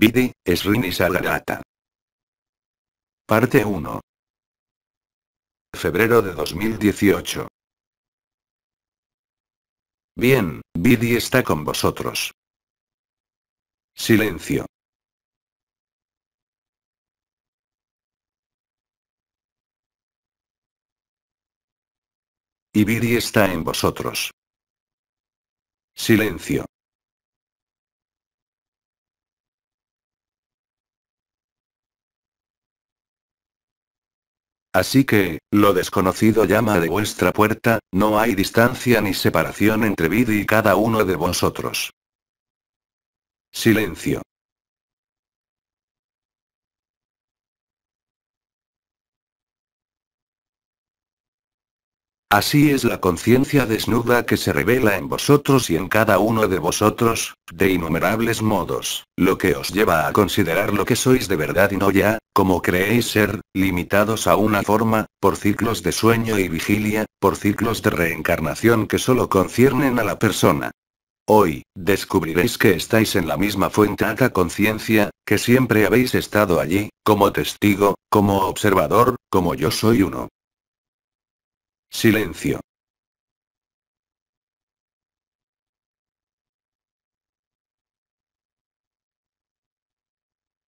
Vidi, Srini Sagarata. Parte 1. Febrero de 2018. Bien, Vidi está con vosotros. Silencio. Y Vidi está en vosotros. Silencio. Así que, lo desconocido llama de vuestra puerta, no hay distancia ni separación entre Vidi y cada uno de vosotros. Silencio. Así es la conciencia desnuda que se revela en vosotros y en cada uno de vosotros, de innumerables modos, lo que os lleva a considerar lo que sois de verdad y no ya, como creéis ser, limitados a una forma, por ciclos de sueño y vigilia, por ciclos de reencarnación que solo conciernen a la persona. Hoy, descubriréis que estáis en la misma fuente alta conciencia, que siempre habéis estado allí, como testigo, como observador, como yo soy uno. Silencio.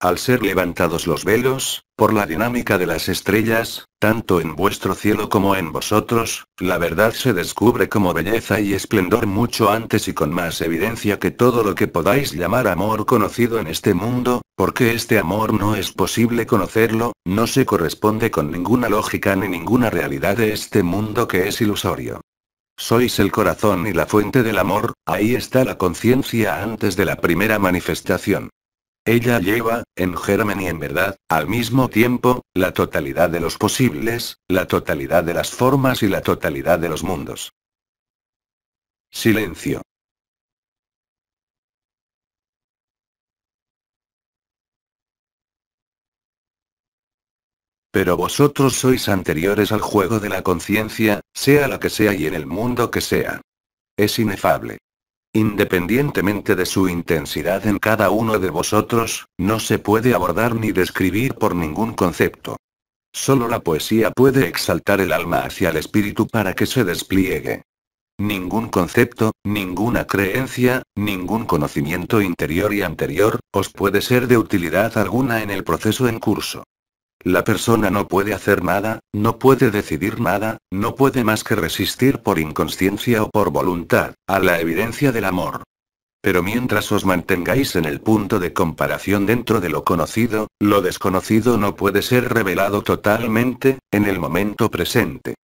Al ser levantados los velos, por la dinámica de las estrellas, tanto en vuestro cielo como en vosotros, la verdad se descubre como belleza y esplendor mucho antes y con más evidencia que todo lo que podáis llamar amor conocido en este mundo, porque este amor no es posible conocerlo, no se corresponde con ninguna lógica ni ninguna realidad de este mundo que es ilusorio. Sois el corazón y la fuente del amor, ahí está la conciencia antes de la primera manifestación. Ella lleva, en germen y en verdad, al mismo tiempo, la totalidad de los posibles, la totalidad de las formas y la totalidad de los mundos. Silencio. Pero vosotros sois anteriores al juego de la conciencia, sea la que sea y en el mundo que sea. Es inefable. Independientemente de su intensidad en cada uno de vosotros, no se puede abordar ni describir por ningún concepto. Solo la poesía puede exaltar el alma hacia el espíritu para que se despliegue. Ningún concepto, ninguna creencia, ningún conocimiento interior y anterior, os puede ser de utilidad alguna en el proceso en curso. La persona no puede hacer nada, no puede decidir nada, no puede más que resistir por inconsciencia o por voluntad, a la evidencia del amor. Pero mientras os mantengáis en el punto de comparación dentro de lo desconocido no puede ser revelado totalmente, en el momento presente.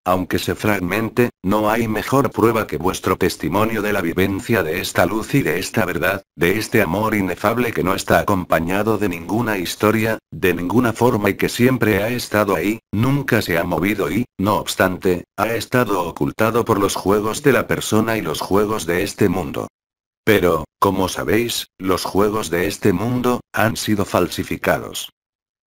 Aunque se fragmente, no hay mejor prueba que vuestro testimonio de la vivencia de esta luz y de esta verdad, de este amor inefable que no está acompañado de ninguna historia, de ninguna forma y que siempre ha estado ahí, nunca se ha movido y, no obstante, ha estado ocultado por los juegos de la persona y los juegos de este mundo. Pero, como sabéis, los juegos de este mundo han sido falsificados.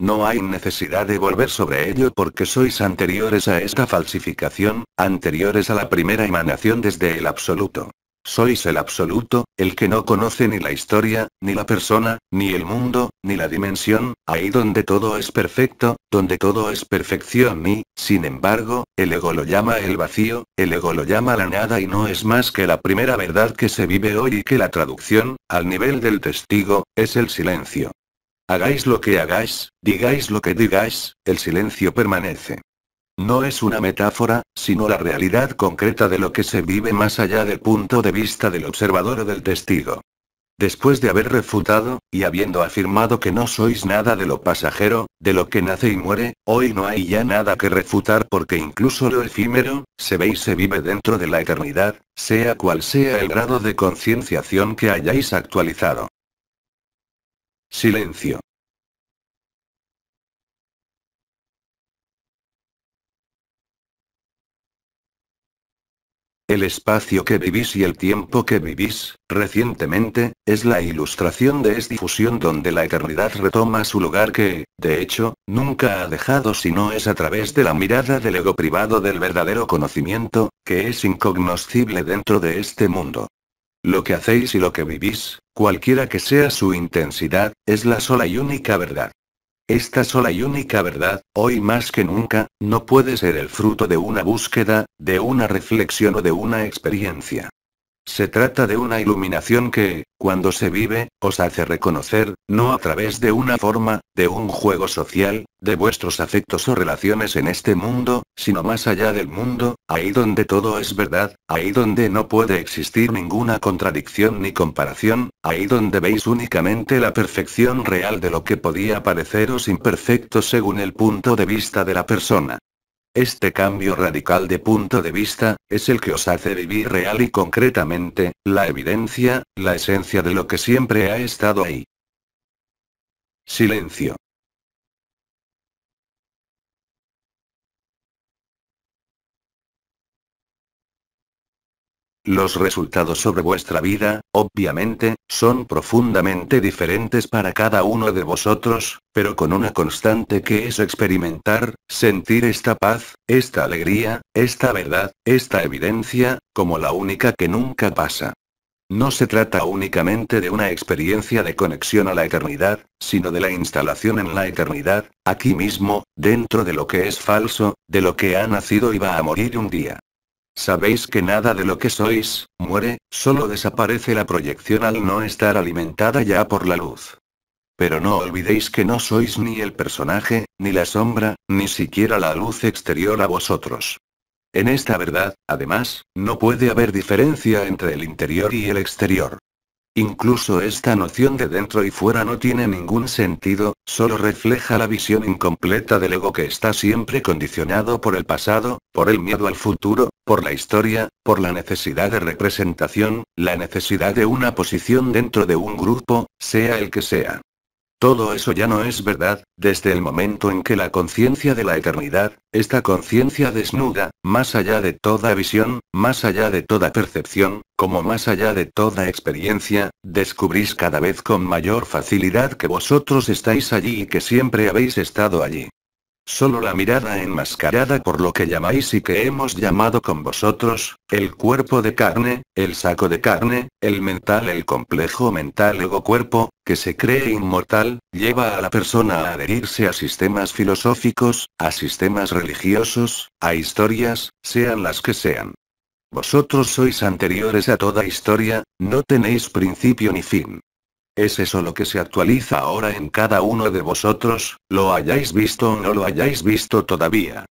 No hay necesidad de volver sobre ello porque sois anteriores a esta falsificación, anteriores a la primera emanación desde el absoluto. Sois el absoluto, el que no conoce ni la historia, ni la persona, ni el mundo, ni la dimensión, ahí donde todo es perfecto, donde todo es perfección y, sin embargo, el ego lo llama el vacío, el ego lo llama la nada y no es más que la primera verdad que se vive hoy y que la traducción, al nivel del testigo, es el silencio. Hagáis lo que hagáis, digáis lo que digáis, el silencio permanece. No es una metáfora, sino la realidad concreta de lo que se vive más allá del punto de vista del observador o del testigo. Después de haber refutado, y habiendo afirmado que no sois nada de lo pasajero, de lo que nace y muere, hoy no hay ya nada que refutar porque incluso lo efímero, se ve y se vive dentro de la eternidad, sea cual sea el grado de concienciación que hayáis actualizado. Silencio. El espacio que vivís y el tiempo que vivís, recientemente, es la ilustración de esta difusión donde la eternidad retoma su lugar que, de hecho, nunca ha dejado si no es a través de la mirada del ego privado del verdadero conocimiento, que es incognoscible dentro de este mundo. Lo que hacéis y lo que vivís, cualquiera que sea su intensidad, es la sola y única verdad. Esta sola y única verdad, hoy más que nunca, no puede ser el fruto de una búsqueda, de una reflexión o de una experiencia. Se trata de una iluminación que, cuando se vive, os hace reconocer, no a través de una forma, de un juego social, de vuestros afectos o relaciones en este mundo, sino más allá del mundo, ahí donde todo es verdad, ahí donde no puede existir ninguna contradicción ni comparación, ahí donde veis únicamente la perfección real de lo que podía pareceros imperfecto según el punto de vista de la persona. Este cambio radical de punto de vista, es el que os hace vivir real y concretamente, la evidencia, la esencia de lo que siempre ha estado ahí. Silencio. Los resultados sobre vuestra vida, obviamente, son profundamente diferentes para cada uno de vosotros, pero con una constante que es experimentar, sentir esta paz, esta alegría, esta verdad, esta evidencia, como la única que nunca pasa. No se trata únicamente de una experiencia de conexión a la eternidad, sino de la instalación en la eternidad, aquí mismo, dentro de lo que es falso, de lo que ha nacido y va a morir un día. Sabéis que nada de lo que sois, muere, solo desaparece la proyección al no estar alimentada ya por la luz. Pero no olvidéis que no sois ni el personaje, ni la sombra, ni siquiera la luz exterior a vosotros. En esta verdad, además, no puede haber diferencia entre el interior y el exterior. Incluso esta noción de dentro y fuera no tiene ningún sentido, solo refleja la visión incompleta del ego que está siempre condicionado por el pasado, por el miedo al futuro, por la historia, por la necesidad de representación, la necesidad de una posición dentro de un grupo, sea el que sea. Todo eso ya no es verdad, desde el momento en que la conciencia de la eternidad, esta conciencia desnuda, más allá de toda visión, más allá de toda percepción, como más allá de toda experiencia, descubrís cada vez con mayor facilidad que vosotros estáis allí y que siempre habéis estado allí. Solo la mirada enmascarada por lo que llamáis y que hemos llamado con vosotros, el cuerpo de carne, el saco de carne, el mental, el complejo mental ego-cuerpo, que se cree inmortal, lleva a la persona a adherirse a sistemas filosóficos, a sistemas religiosos, a historias, sean las que sean. Vosotros sois anteriores a toda historia, no tenéis principio ni fin. Es eso lo que se actualiza ahora en cada uno de vosotros, lo hayáis visto o no lo hayáis visto todavía.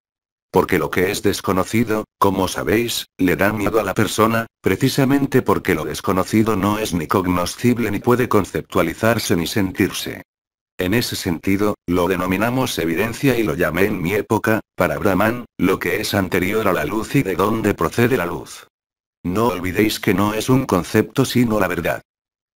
Porque lo que es desconocido, como sabéis, le da miedo a la persona, precisamente porque lo desconocido no es ni cognoscible ni puede conceptualizarse ni sentirse. En ese sentido, lo denominamos evidencia y lo llamé en mi época, para Brahman, lo que es anterior a la luz y de dónde procede la luz. No olvidéis que no es un concepto sino la verdad.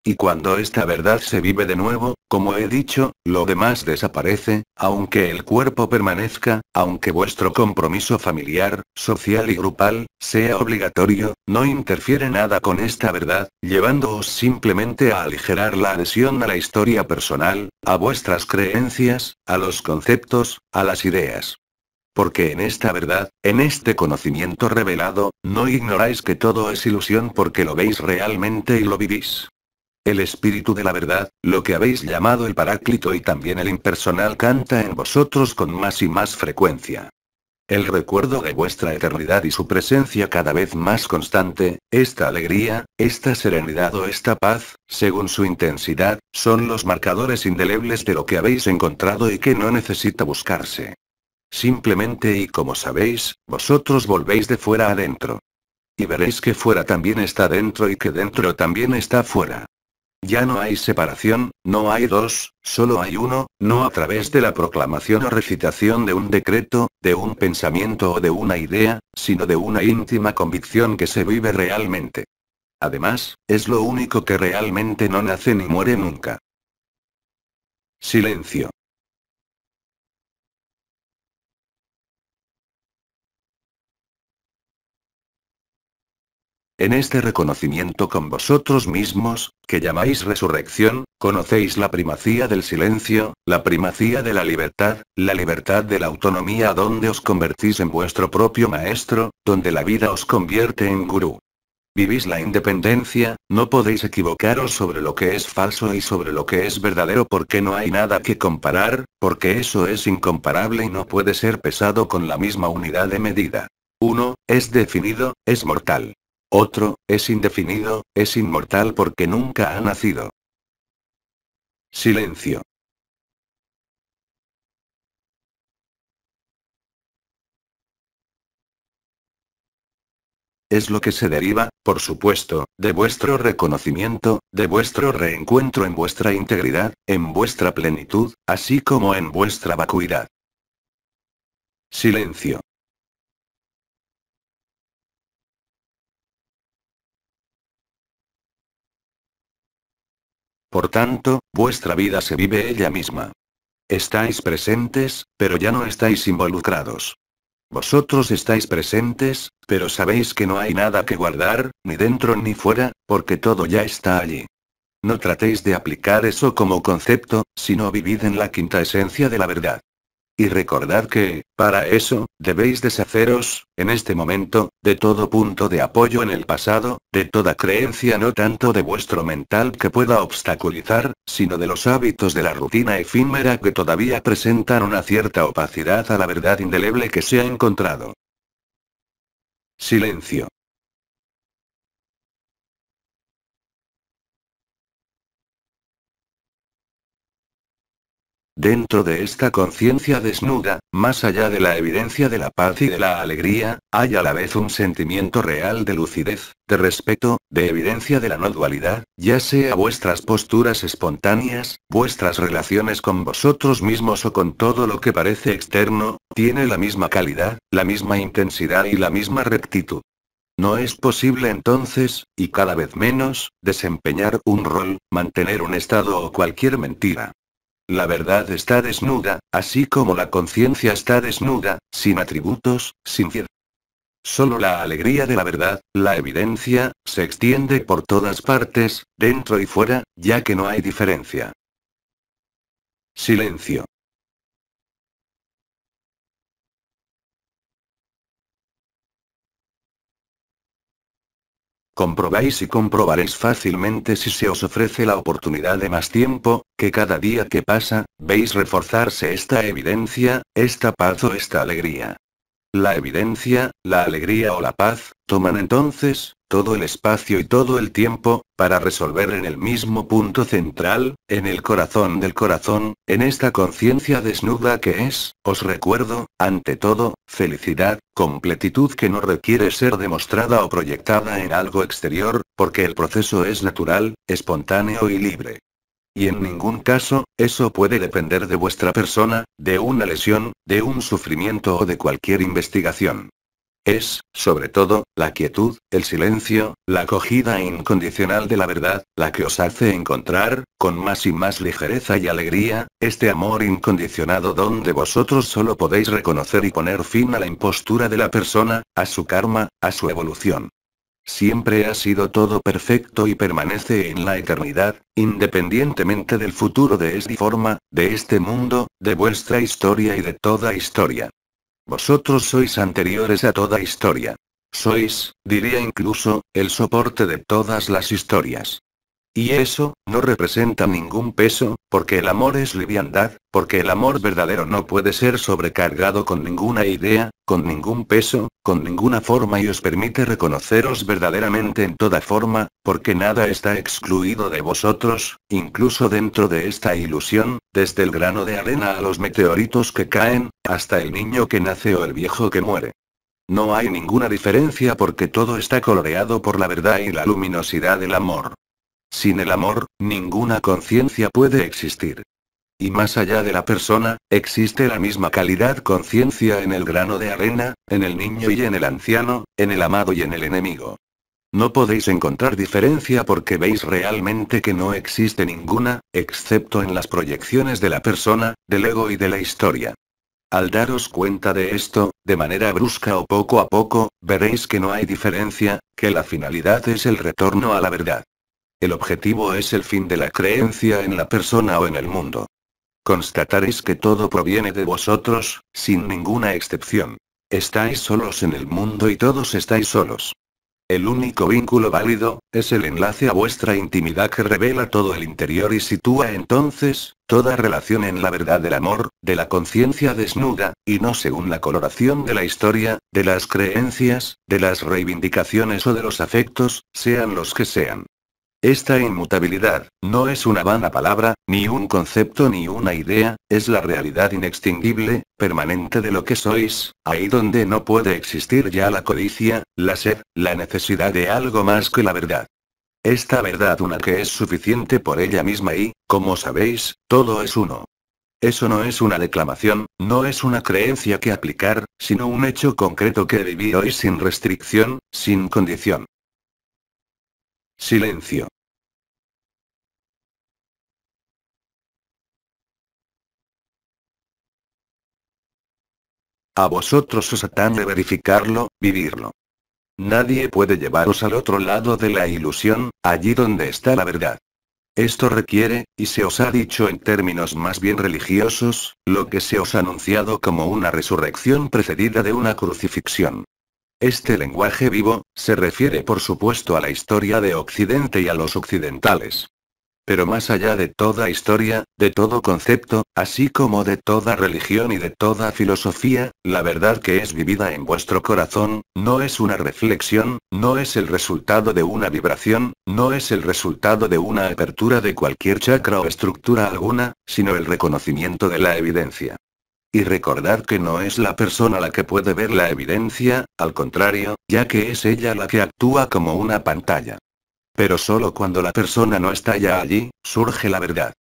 Y cuando esta verdad se vive de nuevo, como he dicho, lo demás desaparece, aunque el cuerpo permanezca, aunque vuestro compromiso familiar, social y grupal, sea obligatorio, no interfiere nada con esta verdad, llevándoos simplemente a aligerar la adhesión a la historia personal, a vuestras creencias, a los conceptos, a las ideas. Porque en esta verdad, en este conocimiento revelado, no ignoráis que todo es ilusión porque lo veis realmente y lo vivís. El espíritu de la verdad, lo que habéis llamado el Paráclito y también el impersonal canta en vosotros con más y más frecuencia. El recuerdo de vuestra eternidad y su presencia cada vez más constante, esta alegría, esta serenidad o esta paz, según su intensidad, son los marcadores indelebles de lo que habéis encontrado y que no necesita buscarse. Simplemente y como sabéis, vosotros volvéis de fuera adentro. Y veréis que fuera también está dentro y que dentro también está fuera. Ya no hay separación, no hay dos, solo hay uno, no a través de la proclamación o recitación de un decreto, de un pensamiento o de una idea, sino de una íntima convicción que se vive realmente. Además, es lo único que realmente no nace ni muere nunca. Silencio. En este reconocimiento con vosotros mismos, que llamáis resurrección, conocéis la primacía del silencio, la primacía de la libertad de la autonomía donde os convertís en vuestro propio maestro, donde la vida os convierte en gurú. Vivís la independencia, no podéis equivocaros sobre lo que es falso y sobre lo que es verdadero porque no hay nada que comparar, porque eso es incomparable y no puede ser pesado con la misma unidad de medida. Uno, es definido, es mortal. Otro, es indefinido, es inmortal porque nunca ha nacido. Silencio. Es lo que se deriva, por supuesto, de vuestro reconocimiento, de vuestro reencuentro en vuestra integridad, en vuestra plenitud, así como en vuestra vacuidad. Silencio. Por tanto, vuestra vida se vive ella misma. Estáis presentes, pero ya no estáis involucrados. Vosotros estáis presentes, pero sabéis que no hay nada que guardar, ni dentro ni fuera, porque todo ya está allí. No tratéis de aplicar eso como concepto, sino vivid en la quinta esencia de la verdad. Y recordad que, para eso, debéis deshaceros, en este momento, de todo punto de apoyo en el pasado, de toda creencia no tanto de vuestro mental que pueda obstaculizar, sino de los hábitos de la rutina efímera que todavía presentan una cierta opacidad a la verdad indeleble que se ha encontrado. Silencio. Dentro de esta conciencia desnuda, más allá de la evidencia de la paz y de la alegría, hay a la vez un sentimiento real de lucidez, de respeto, de evidencia de la no dualidad, ya sea vuestras posturas espontáneas, vuestras relaciones con vosotros mismos o con todo lo que parece externo, tiene la misma calidad, la misma intensidad y la misma rectitud. No es posible entonces, y cada vez menos, desempeñar un rol, mantener un estado o cualquier mentira. La verdad está desnuda, así como la conciencia está desnuda, sin atributos, sin fiel. Solo la alegría de la verdad, la evidencia, se extiende por todas partes, dentro y fuera, ya que no hay diferencia. Silencio. Comprobáis y comprobaréis fácilmente si se os ofrece la oportunidad de más tiempo, que cada día que pasa, veis reforzarse esta evidencia, esta paz o esta alegría. La evidencia, la alegría o la paz, toman entonces, todo el espacio y todo el tiempo, para resolver en el mismo punto central, en el corazón del corazón, en esta conciencia desnuda que es, os recuerdo, ante todo, felicidad, completitud que no requiere ser demostrada o proyectada en algo exterior, porque el proceso es natural, espontáneo y libre. Y en ningún caso, eso puede depender de vuestra persona, de una lesión, de un sufrimiento o de cualquier investigación. Es, sobre todo, la quietud, el silencio, la acogida incondicional de la verdad, la que os hace encontrar, con más y más ligereza y alegría, este amor incondicionado donde vosotros solo podéis reconocer y poner fin a la impostura de la persona, a su karma, a su evolución. Siempre ha sido todo perfecto y permanece en la eternidad, independientemente del futuro de esta forma, de este mundo, de vuestra historia y de toda historia. Vosotros sois anteriores a toda historia. Sois, diría incluso, el soporte de todas las historias. Y eso, no representa ningún peso, porque el amor es liviandad, porque el amor verdadero no puede ser sobrecargado con ninguna idea, con ningún peso, con ninguna forma y os permite reconoceros verdaderamente en toda forma, porque nada está excluido de vosotros, incluso dentro de esta ilusión, desde el grano de arena a los meteoritos que caen, hasta el niño que nace o el viejo que muere. No hay ninguna diferencia porque todo está coloreado por la verdad y la luminosidad del amor. Sin el amor, ninguna conciencia puede existir. Y más allá de la persona, existe la misma calidad conciencia en el grano de arena, en el niño y en el anciano, en el amado y en el enemigo. No podéis encontrar diferencia porque veis realmente que no existe ninguna, excepto en las proyecciones de la persona, del ego y de la historia. Al daros cuenta de esto, de manera brusca o poco a poco, veréis que no hay diferencia, que la finalidad es el retorno a la verdad. El objetivo es el fin de la creencia en la persona o en el mundo. Constataréis que todo proviene de vosotros, sin ninguna excepción. Estáis solos en el mundo y todos estáis solos. El único vínculo válido, es el enlace a vuestra intimidad que revela todo el interior y sitúa entonces, toda relación en la verdad del amor, de la conciencia desnuda, y no según la coloración de la historia, de las creencias, de las reivindicaciones o de los afectos, sean los que sean. Esta inmutabilidad, no es una vana palabra, ni un concepto ni una idea, es la realidad inextinguible, permanente de lo que sois, ahí donde no puede existir ya la codicia, la sed, la necesidad de algo más que la verdad. Esta verdad una que es suficiente por ella misma y, como sabéis, todo es uno. Eso no es una declamación, no es una creencia que aplicar, sino un hecho concreto que vivir hoy sin restricción, sin condición. Silencio. A vosotros os atañe verificarlo, vivirlo. Nadie puede llevaros al otro lado de la ilusión, allí donde está la verdad. Esto requiere, y se os ha dicho en términos más bien religiosos, lo que se os ha anunciado como una resurrección precedida de una crucifixión. Este lenguaje vivo, se refiere por supuesto a la historia de Occidente y a los occidentales. Pero más allá de toda historia, de todo concepto, así como de toda religión y de toda filosofía, la verdad que es vivida en vuestro corazón, no es una reflexión, no es el resultado de una vibración, no es el resultado de una apertura de cualquier chakra o estructura alguna, sino el reconocimiento de la evidencia. Y recordad que no es la persona la que puede ver la evidencia, al contrario, ya que es ella la que actúa como una pantalla. Pero solo cuando la persona no está ya allí, surge la verdad.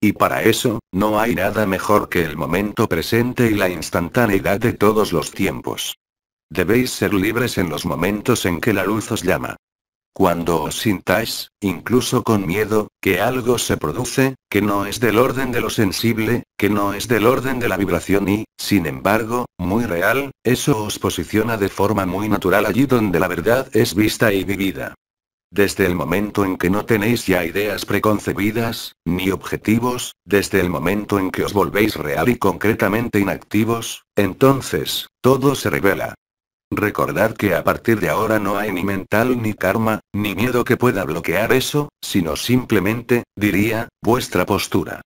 Y para eso, no hay nada mejor que el momento presente y la instantaneidad de todos los tiempos. Debéis ser libres en los momentos en que la luz os llama. Cuando os sintáis, incluso con miedo, que algo se produce, que no es del orden de lo sensible, que no es del orden de la vibración y, sin embargo, muy real, eso os posiciona de forma muy natural allí donde la verdad es vista y vivida. Desde el momento en que no tenéis ya ideas preconcebidas, ni objetivos, desde el momento en que os volvéis real y concretamente inactivos, entonces, todo se revela. Recordad que a partir de ahora no hay ni mental ni karma, ni miedo que pueda bloquear eso, sino simplemente, diría, vuestra postura.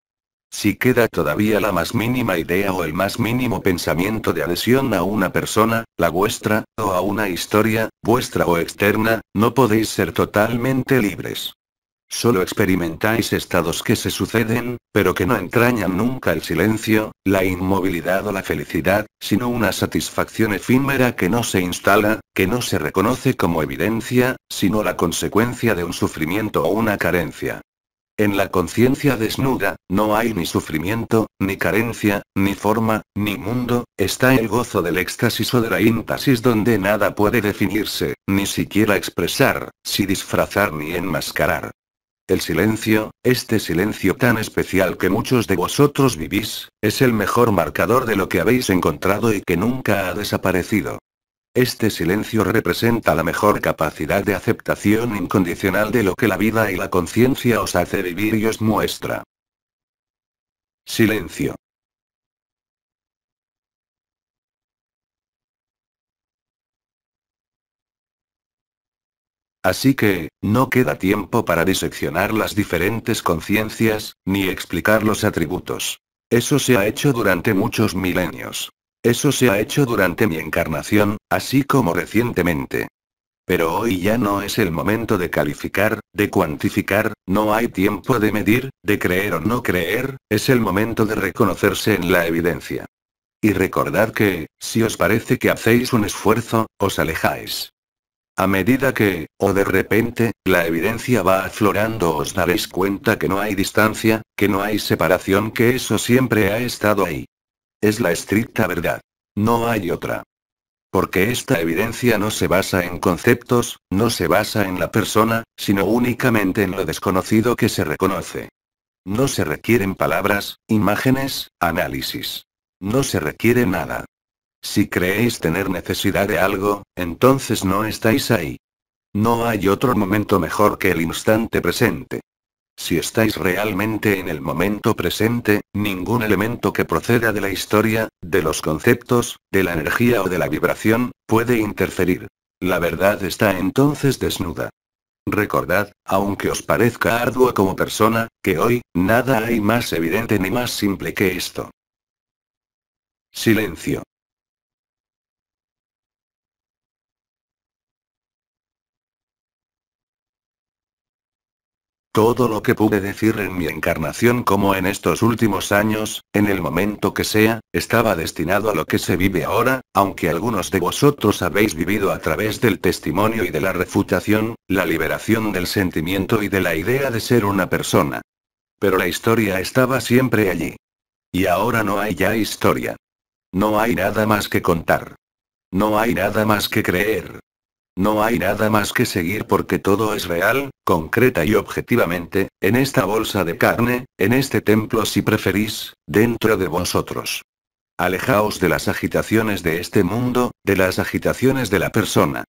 Si queda todavía la más mínima idea o el más mínimo pensamiento de adhesión a una persona, la vuestra, o a una historia, vuestra o externa, no podéis ser totalmente libres. Solo experimentáis estados que se suceden, pero que no entrañan nunca el silencio, la inmovilidad o la felicidad, sino una satisfacción efímera que no se instala, que no se reconoce como evidencia, sino la consecuencia de un sufrimiento o una carencia. En la conciencia desnuda, no hay ni sufrimiento, ni carencia, ni forma, ni mundo, está el gozo del éxtasis o de la íntasis donde nada puede definirse, ni siquiera expresar, si disfrazar ni enmascarar. El silencio, este silencio tan especial que muchos de vosotros vivís, es el mejor marcador de lo que habéis encontrado y que nunca ha desaparecido. Este silencio representa la mejor capacidad de aceptación incondicional de lo que la vida y la conciencia os hace vivir y os muestra. Silencio. Así que, no queda tiempo para diseccionar las diferentes conciencias, ni explicar los atributos. Eso se ha hecho durante muchos milenios. Eso se ha hecho durante mi encarnación, así como recientemente. Pero hoy ya no es el momento de calificar, de cuantificar, no hay tiempo de medir, de creer o no creer, es el momento de reconocerse en la evidencia. Y recordad que, si os parece que hacéis un esfuerzo, os alejáis. A medida que, o de repente, la evidencia va aflorando os daréis cuenta que no hay distancia, que no hay separación, que eso siempre ha estado ahí. Es la estricta verdad. No hay otra. Porque esta evidencia no se basa en conceptos, no se basa en la persona, sino únicamente en lo desconocido que se reconoce. No se requieren palabras, imágenes, análisis. No se requiere nada. Si creéis tener necesidad de algo, entonces no estáis ahí. No hay otro momento mejor que el instante presente. Si estáis realmente en el momento presente, ningún elemento que proceda de la historia, de los conceptos, de la energía o de la vibración, puede interferir. La verdad está entonces desnuda. Recordad, aunque os parezca arduo como persona, que hoy, nada hay más evidente ni más simple que esto. Silencio. Todo lo que pude decir en mi encarnación como en estos últimos años, en el momento que sea, estaba destinado a lo que se vive ahora, aunque algunos de vosotros habéis vivido a través del testimonio y de la refutación, la liberación del sentimiento y de la idea de ser una persona. Pero la historia estaba siempre allí. Y ahora no hay ya historia. No hay nada más que contar. No hay nada más que creer. No hay nada más que seguir porque todo es real, concreta y objetivamente, en esta bolsa de carne, en este templo si preferís, dentro de vosotros. Alejaos de las agitaciones de este mundo, de las agitaciones de la persona.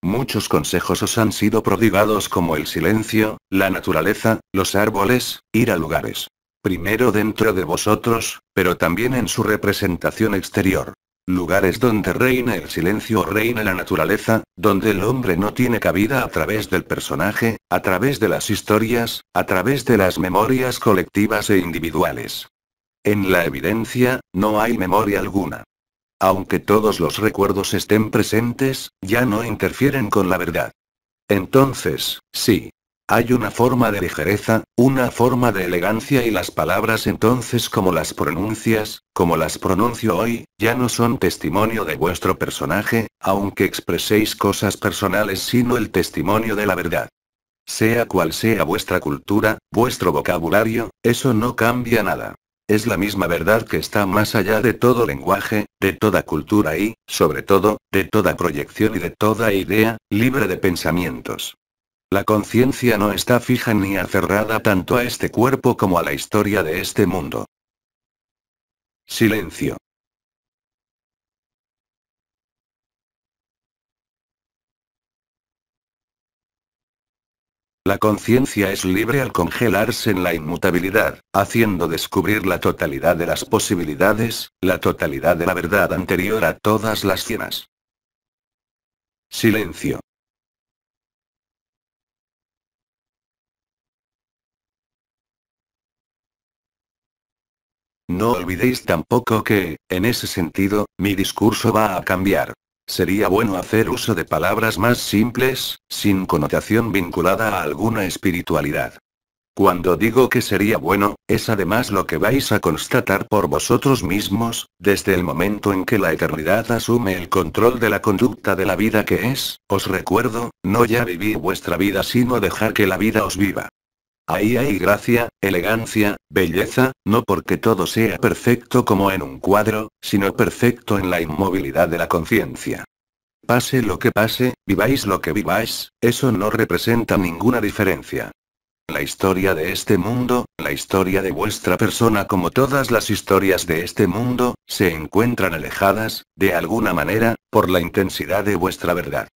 Muchos consejos os han sido prodigados como el silencio, la naturaleza, los árboles, ir a lugares. Primero dentro de vosotros, pero también en su representación exterior. Lugares donde reina el silencio o reina la naturaleza, donde el hombre no tiene cabida a través del personaje, a través de las historias, a través de las memorias colectivas e individuales. En la evidencia, no hay memoria alguna. Aunque todos los recuerdos estén presentes, ya no interfieren con la verdad. Entonces, sí. Hay una forma de ligereza, una forma de elegancia y las palabras entonces como las pronuncias, como las pronuncio hoy, ya no son testimonio de vuestro personaje, aunque expreséis cosas personales sino el testimonio de la verdad. Sea cual sea vuestra cultura, vuestro vocabulario, eso no cambia nada. Es la misma verdad que está más allá de todo lenguaje, de toda cultura y, sobre todo, de toda proyección y de toda idea, libre de pensamientos. La conciencia no está fija ni aferrada tanto a este cuerpo como a la historia de este mundo. Silencio. La conciencia es libre al congelarse en la inmutabilidad, haciendo descubrir la totalidad de las posibilidades, la totalidad de la verdad anterior a todas las cienas. Silencio. No olvidéis tampoco que, en ese sentido, mi discurso va a cambiar. Sería bueno hacer uso de palabras más simples, sin connotación vinculada a alguna espiritualidad. Cuando digo que sería bueno, es además lo que vais a constatar por vosotros mismos, desde el momento en que la eternidad asume el control de la conducta de la vida que es, os recuerdo, no ya vivir vuestra vida sino dejar que la vida os viva. Ahí hay gracia, elegancia, belleza, no porque todo sea perfecto como en un cuadro, sino perfecto en la inmovilidad de la conciencia. Pase lo que pase, viváis lo que viváis, eso no representa ninguna diferencia. La historia de este mundo, la historia de vuestra persona como todas las historias de este mundo, se encuentran alejadas, de alguna manera, por la intensidad de vuestra verdad.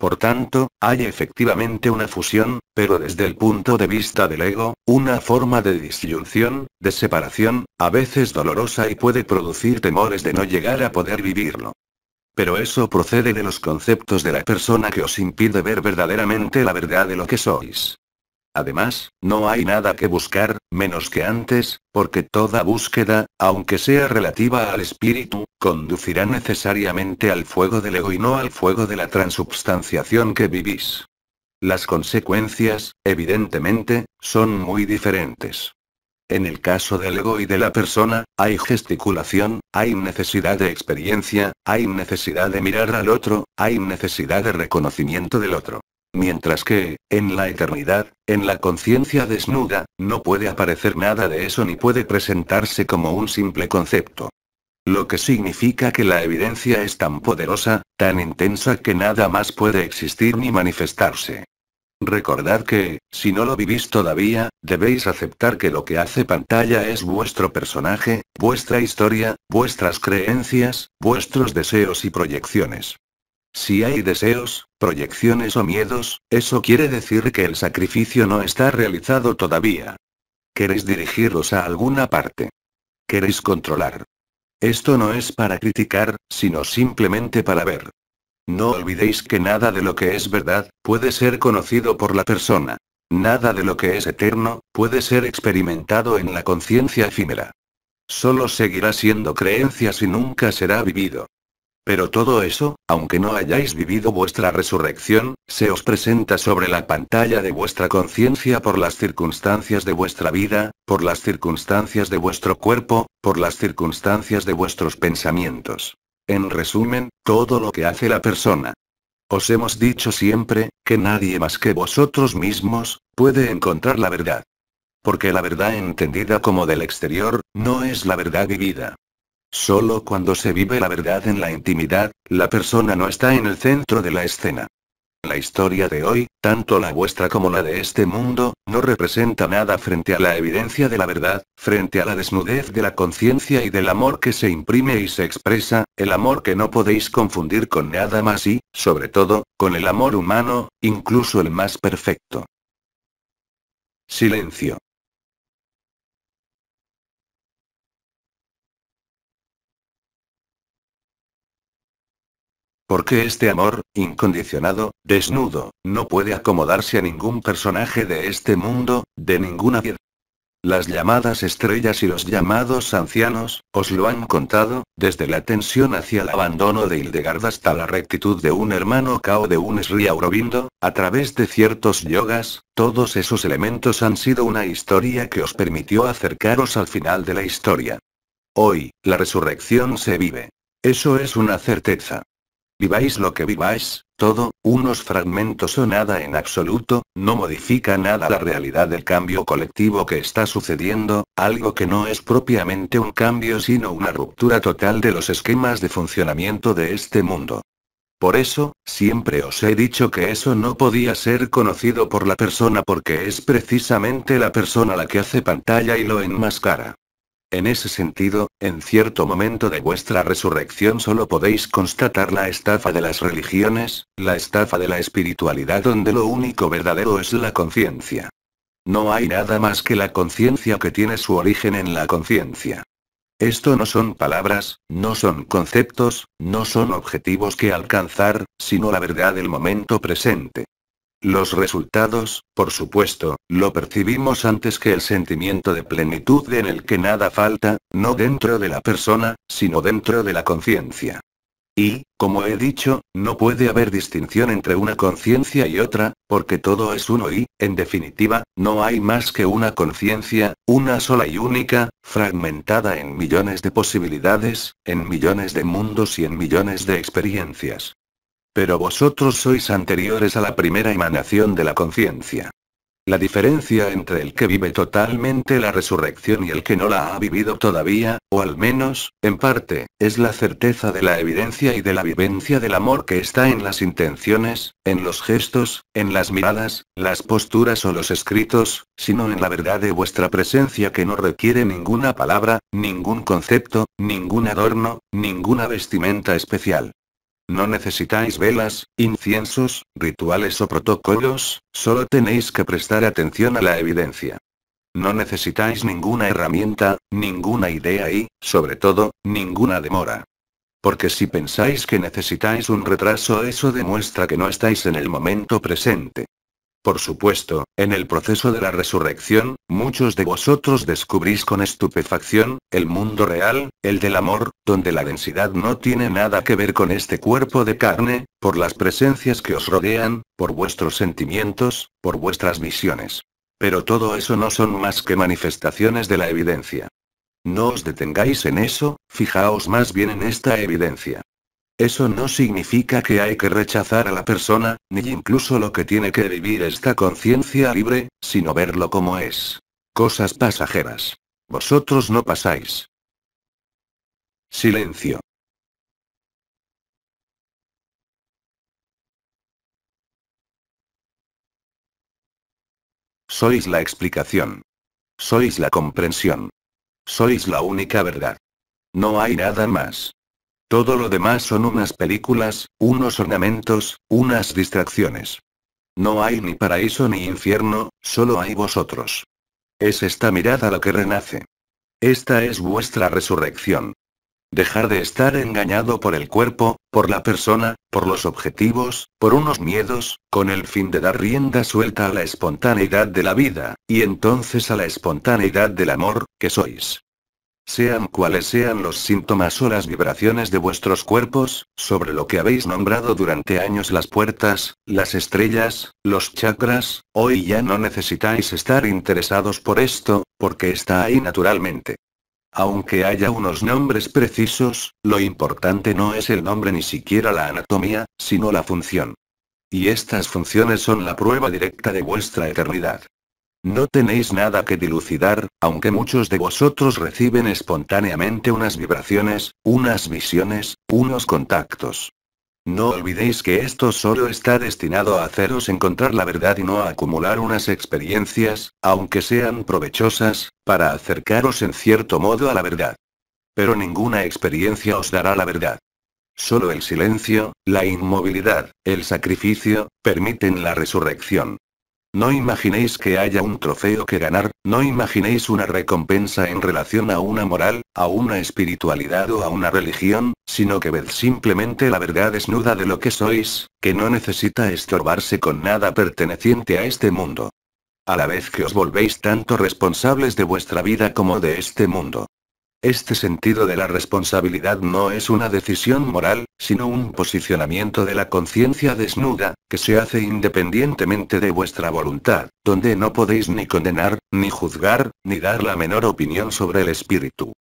Por tanto, hay efectivamente una fusión, pero desde el punto de vista del ego, una forma de disyunción, de separación, a veces dolorosa y puede producir temores de no llegar a poder vivirlo. Pero eso procede de los conceptos de la persona que os impide ver verdaderamente la verdad de lo que sois. Además, no hay nada que buscar, menos que antes, porque toda búsqueda, aunque sea relativa al espíritu, conducirá necesariamente al fuego del ego y no al fuego de la transubstanciación que vivís. Las consecuencias, evidentemente, son muy diferentes. En el caso del ego y de la persona, hay gesticulación, hay necesidad de experiencia, hay necesidad de mirar al otro, hay necesidad de reconocimiento del otro. Mientras que, en la eternidad, en la conciencia desnuda, no puede aparecer nada de eso ni puede presentarse como un simple concepto. Lo que significa que la evidencia es tan poderosa, tan intensa que nada más puede existir ni manifestarse. Recordad que, si no lo vivís todavía, debéis aceptar que lo que hace pantalla es vuestro personaje, vuestra historia, vuestras creencias, vuestros deseos y proyecciones. Si hay deseos, proyecciones o miedos, eso quiere decir que el sacrificio no está realizado todavía. Queréis dirigirlos a alguna parte. Queréis controlar. Esto no es para criticar, sino simplemente para ver. No olvidéis que nada de lo que es verdad, puede ser conocido por la persona. Nada de lo que es eterno, puede ser experimentado en la conciencia efímera. Solo seguirá siendo creencias y nunca será vivido. Pero todo eso, aunque no hayáis vivido vuestra resurrección, se os presenta sobre la pantalla de vuestra conciencia por las circunstancias de vuestra vida, por las circunstancias de vuestro cuerpo, por las circunstancias de vuestros pensamientos. En resumen, todo lo que hace la persona. Os hemos dicho siempre, que nadie más que vosotros mismos, puede encontrar la verdad. Porque la verdad entendida como del exterior, no es la verdad vivida. Solo cuando se vive la verdad en la intimidad, la persona no está en el centro de la escena. La historia de hoy, tanto la vuestra como la de este mundo, no representa nada frente a la evidencia de la verdad, frente a la desnudez de la conciencia y del amor que se imprime y se expresa, el amor que no podéis confundir con nada más y, sobre todo, con el amor humano, incluso el más perfecto. Silencio. Porque este amor, incondicionado, desnudo, no puede acomodarse a ningún personaje de este mundo, de ninguna piedra. Las llamadas estrellas y los llamados ancianos, os lo han contado, desde la tensión hacia el abandono de Hildegard hasta la rectitud de un hermano Kao de un Sri Aurobindo, a través de ciertos yogas, todos esos elementos han sido una historia que os permitió acercaros al final de la historia. Hoy, la resurrección se vive. Eso es una certeza. Viváis lo que viváis, todo, unos fragmentos o nada en absoluto, no modifica nada la realidad del cambio colectivo que está sucediendo, algo que no es propiamente un cambio sino una ruptura total de los esquemas de funcionamiento de este mundo. Por eso, siempre os he dicho que eso no podía ser conocido por la persona porque es precisamente la persona la que hace pantalla y lo enmascara. En ese sentido, en cierto momento de vuestra resurrección solo podéis constatar la estafa de las religiones, la estafa de la espiritualidad donde lo único verdadero es la conciencia. No hay nada más que la conciencia que tiene su origen en la conciencia. Esto no son palabras, no son conceptos, no son objetivos que alcanzar, sino la verdad del momento presente. Los resultados, por supuesto, lo percibimos antes que el sentimiento de plenitud en el que nada falta, no dentro de la persona, sino dentro de la conciencia. Y, como he dicho, no puede haber distinción entre una conciencia y otra, porque todo es uno y, en definitiva, no hay más que una conciencia, una sola y única, fragmentada en millones de posibilidades, en millones de mundos y en millones de experiencias. Pero vosotros sois anteriores a la primera emanación de la conciencia. La diferencia entre el que vive totalmente la resurrección y el que no la ha vivido todavía, o al menos, en parte, es la certeza de la evidencia y de la vivencia del amor que está en las intenciones, en los gestos, en las miradas, las posturas o los escritos, sino en la verdad de vuestra presencia que no requiere ninguna palabra, ningún concepto, ningún adorno, ninguna vestimenta especial. No necesitáis velas, inciensos, rituales o protocolos, solo tenéis que prestar atención a la evidencia. No necesitáis ninguna herramienta, ninguna idea y, sobre todo, ninguna demora. Porque si pensáis que necesitáis un retraso, eso demuestra que no estáis en el momento presente. Por supuesto, en el proceso de la resurrección, muchos de vosotros descubrís con estupefacción, el mundo real, el del amor, donde la densidad no tiene nada que ver con este cuerpo de carne, por las presencias que os rodean, por vuestros sentimientos, por vuestras visiones. Pero todo eso no son más que manifestaciones de la evidencia. No os detengáis en eso, fijaos más bien en esta evidencia. Eso no significa que hay que rechazar a la persona, ni incluso lo que tiene que vivir esta conciencia libre, sino verlo como es. Cosas pasajeras. Vosotros no pasáis. Silencio. Sois la explicación. Sois la comprensión. Sois la única verdad. No hay nada más. Todo lo demás son unas películas, unos ornamentos, unas distracciones. No hay ni paraíso ni infierno, solo hay vosotros. Es esta mirada la que renace. Esta es vuestra resurrección. Dejar de estar engañado por el cuerpo, por la persona, por los objetivos, por unos miedos, con el fin de dar rienda suelta a la espontaneidad de la vida, y entonces a la espontaneidad del amor, que sois. Sean cuales sean los síntomas o las vibraciones de vuestros cuerpos, sobre lo que habéis nombrado durante años las puertas, las estrellas, los chakras, hoy ya no necesitáis estar interesados por esto, porque está ahí naturalmente. Aunque haya unos nombres precisos, lo importante no es el nombre ni siquiera la anatomía, sino la función. Y estas funciones son la prueba directa de vuestra eternidad. No tenéis nada que dilucidar, aunque muchos de vosotros reciben espontáneamente unas vibraciones, unas visiones, unos contactos. No olvidéis que esto solo está destinado a haceros encontrar la verdad y no a acumular unas experiencias, aunque sean provechosas, para acercaros en cierto modo a la verdad. Pero ninguna experiencia os dará la verdad. Solo el silencio, la inmovilidad, el sacrificio, permiten la resurrección. No imaginéis que haya un trofeo que ganar, no imaginéis una recompensa en relación a una moral, a una espiritualidad o a una religión, sino que ved simplemente la verdad desnuda de lo que sois, que no necesita estorbarse con nada perteneciente a este mundo. A la vez que os volvéis tanto responsables de vuestra vida como de este mundo. Este sentido de la responsabilidad no es una decisión moral, sino un posicionamiento de la conciencia desnuda, que se hace independientemente de vuestra voluntad, donde no podéis ni condenar, ni juzgar, ni dar la menor opinión sobre el espíritu.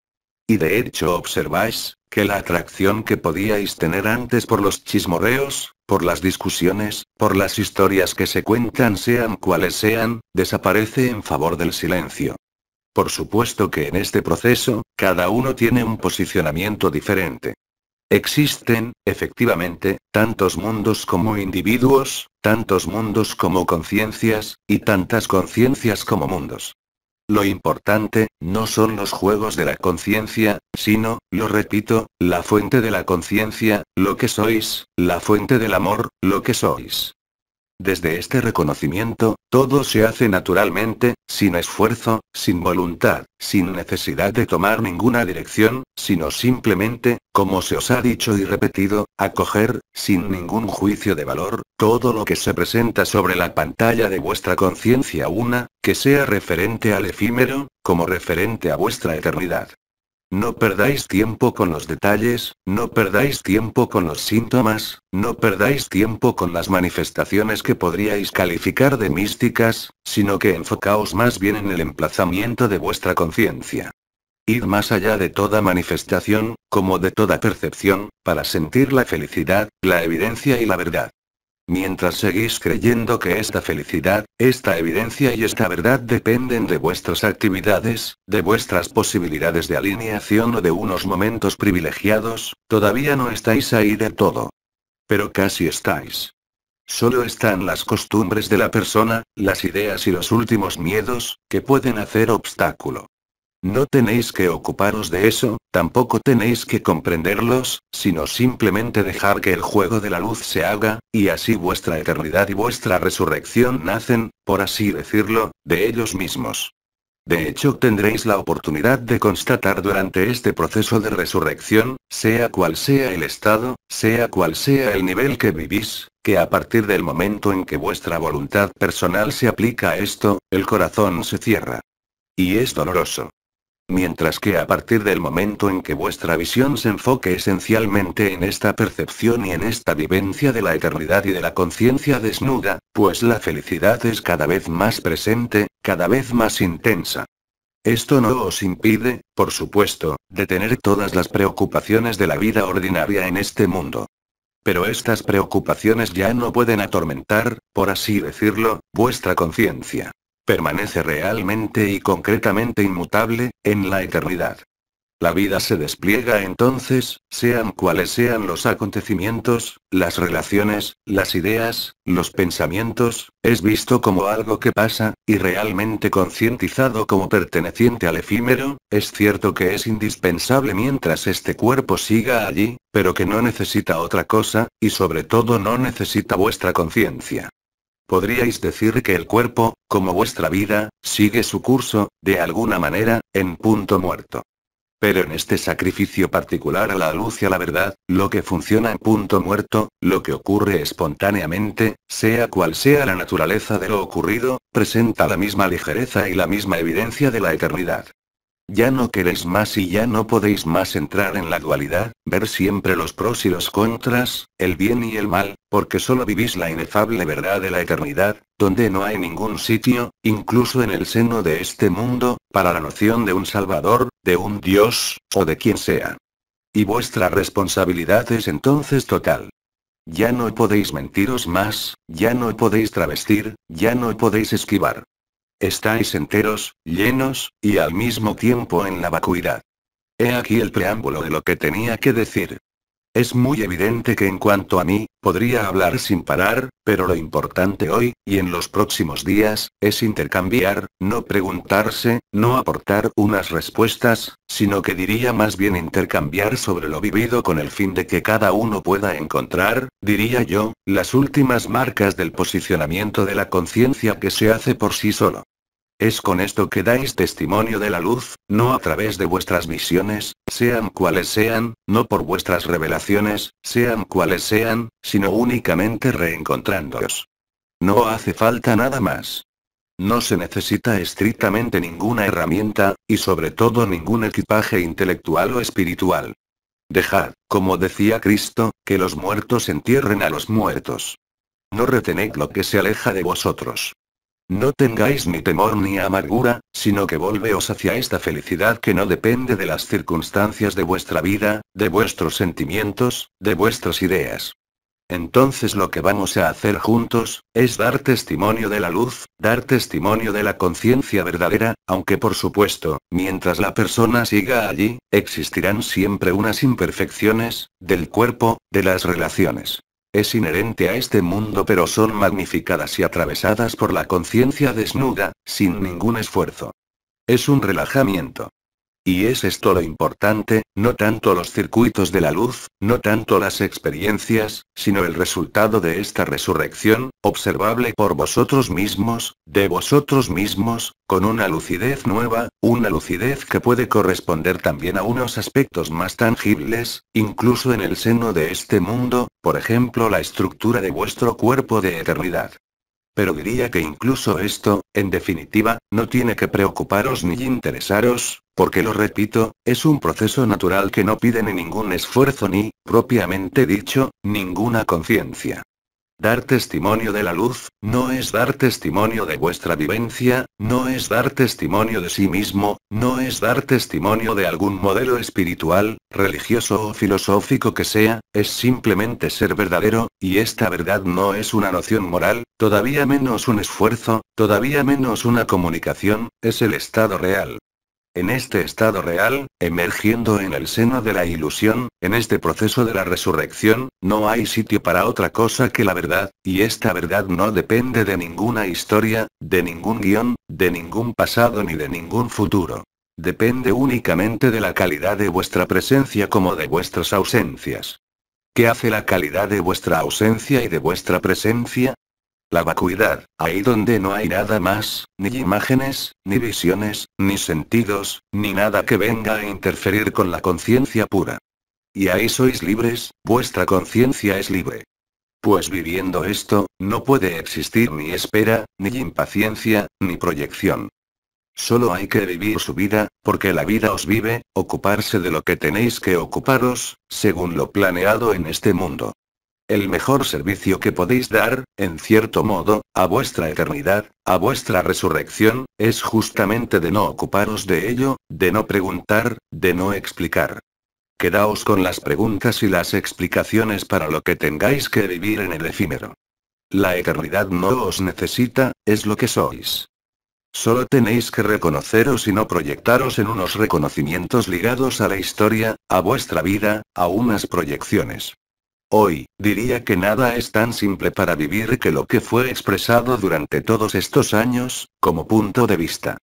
Y de hecho observáis, que la atracción que podíais tener antes por los chismorreos, por las discusiones, por las historias que se cuentan sean cuales sean, desaparece en favor del silencio. Por supuesto que en este proceso, cada uno tiene un posicionamiento diferente. Existen, efectivamente, tantos mundos como individuos, tantos mundos como conciencias, y tantas conciencias como mundos. Lo importante, no son los juegos de la conciencia, sino, lo repito, la fuente de la conciencia, lo que sois, la fuente del amor, lo que sois. Desde este reconocimiento, todo se hace naturalmente, sin esfuerzo, sin voluntad, sin necesidad de tomar ninguna dirección, sino simplemente, como se os ha dicho y repetido, acoger, sin ningún juicio de valor, todo lo que se presenta sobre la pantalla de vuestra conciencia una, que sea referente al efímero, como referente a vuestra eternidad. No perdáis tiempo con los detalles, no perdáis tiempo con los síntomas, no perdáis tiempo con las manifestaciones que podríais calificar de místicas, sino que enfocaos más bien en el emplazamiento de vuestra conciencia. Id más allá de toda manifestación, como de toda percepción, para sentir la felicidad, la evidencia y la verdad. Mientras seguís creyendo que esta felicidad, esta evidencia y esta verdad dependen de vuestras actividades, de vuestras posibilidades de alineación o de unos momentos privilegiados, todavía no estáis ahí del todo. Pero casi estáis. Solo están las costumbres de la persona, las ideas y los últimos miedos, que pueden hacer obstáculo. No tenéis que ocuparos de eso, tampoco tenéis que comprenderlos, sino simplemente dejar que el juego de la luz se haga, y así vuestra eternidad y vuestra resurrección nacen, por así decirlo, de ellos mismos. De hecho, tendréis la oportunidad de constatar durante este proceso de resurrección, sea cual sea el estado, sea cual sea el nivel que vivís, que a partir del momento en que vuestra voluntad personal se aplica a esto, el corazón se cierra. Y es doloroso. Mientras que a partir del momento en que vuestra visión se enfoque esencialmente en esta percepción y en esta vivencia de la eternidad y de la conciencia desnuda, pues la felicidad es cada vez más presente, cada vez más intensa. Esto no os impide, por supuesto, de tener todas las preocupaciones de la vida ordinaria en este mundo. Pero estas preocupaciones ya no pueden atormentar, por así decirlo, vuestra conciencia. Permanece realmente y concretamente inmutable, en la eternidad. La vida se despliega entonces, sean cuales sean los acontecimientos, las relaciones, las ideas, los pensamientos, es visto como algo que pasa, y realmente concientizado como perteneciente al efímero. Es cierto que es indispensable mientras este cuerpo siga allí, pero que no necesita otra cosa, y sobre todo no necesita vuestra conciencia. Podríais decir que el cuerpo, como vuestra vida, sigue su curso, de alguna manera, en punto muerto. Pero en este sacrificio particular a la luz y a la verdad, lo que funciona en punto muerto, lo que ocurre espontáneamente, sea cual sea la naturaleza de lo ocurrido, presenta la misma ligereza y la misma evidencia de la eternidad. Ya no queréis más y ya no podéis más entrar en la dualidad, ver siempre los pros y los contras, el bien y el mal, porque solo vivís la inefable verdad de la eternidad, donde no hay ningún sitio, incluso en el seno de este mundo, para la noción de un Salvador, de un Dios, o de quien sea. Y vuestra responsabilidad es entonces total. Ya no podéis mentiros más, ya no podéis travestir, ya no podéis esquivar. Estáis enteros, llenos, y al mismo tiempo en la vacuidad. He aquí el preámbulo de lo que tenía que decir. Es muy evidente que en cuanto a mí, podría hablar sin parar, pero lo importante hoy, y en los próximos días, es intercambiar, no preguntarse, no aportar unas respuestas, sino que diría más bien intercambiar sobre lo vivido con el fin de que cada uno pueda encontrar, diría yo, las últimas marcas del posicionamiento de la conciencia que se hace por sí solo. Es con esto que dais testimonio de la luz, no a través de vuestras visiones, sean cuales sean, no por vuestras revelaciones, sean cuales sean, sino únicamente reencontrándoos. No hace falta nada más. No se necesita estrictamente ninguna herramienta, y sobre todo ningún equipaje intelectual o espiritual. Dejad, como decía Cristo, que los muertos entierren a los muertos. No retened lo que se aleja de vosotros. No tengáis ni temor ni amargura, sino que volveos hacia esta felicidad que no depende de las circunstancias de vuestra vida, de vuestros sentimientos, de vuestras ideas. Entonces lo que vamos a hacer juntos, es dar testimonio de la luz, dar testimonio de la conciencia verdadera, aunque por supuesto, mientras la persona siga allí, existirán siempre unas imperfecciones, del cuerpo, de las relaciones. Es inherente a este mundo pero son magnificadas y atravesadas por la conciencia desnuda, sin ningún esfuerzo. Es un relajamiento. Y es esto lo importante, no tanto los circuitos de la luz, no tanto las experiencias, sino el resultado de esta resurrección, observable por vosotros mismos, de vosotros mismos, con una lucidez nueva, una lucidez que puede corresponder también a unos aspectos más tangibles, incluso en el seno de este mundo, por ejemplo la estructura de vuestro cuerpo de eternidad. Pero diría que incluso esto, en definitiva, no tiene que preocuparos ni interesaros, porque lo repito, es un proceso natural que no pide ni ningún esfuerzo ni, propiamente dicho, ninguna conciencia. Dar testimonio de la luz, no es dar testimonio de vuestra vivencia, no es dar testimonio de sí mismo, no es dar testimonio de algún modelo espiritual, religioso o filosófico que sea, es simplemente ser verdadero, y esta verdad no es una noción moral, todavía menos un esfuerzo, todavía menos una comunicación, es el estado real. En este estado real, emergiendo en el seno de la ilusión, en este proceso de la resurrección, no hay sitio para otra cosa que la verdad, y esta verdad no depende de ninguna historia, de ningún guión, de ningún pasado ni de ningún futuro. Depende únicamente de la calidad de vuestra presencia como de vuestras ausencias. ¿Qué hace la calidad de vuestra ausencia y de vuestra presencia? La vacuidad, ahí donde no hay nada más, ni imágenes, ni visiones, ni sentidos, ni nada que venga a interferir con la conciencia pura. Y ahí sois libres, vuestra conciencia es libre. Pues viviendo esto, no puede existir ni espera, ni impaciencia, ni proyección. Solo hay que vivir su vida, porque la vida os vive, ocuparse de lo que tenéis que ocuparos, según lo planeado en este mundo. El mejor servicio que podéis dar, en cierto modo, a vuestra eternidad, a vuestra resurrección, es justamente de no ocuparos de ello, de no preguntar, de no explicar. Quedaos con las preguntas y las explicaciones para lo que tengáis que vivir en el efímero. La eternidad no os necesita, es lo que sois. Solo tenéis que reconoceros y no proyectaros en unos reconocimientos ligados a la historia, a vuestra vida, a unas proyecciones. Hoy, diría que nada es tan simple para vivir que lo que fue expresado durante todos estos años, como punto de vista.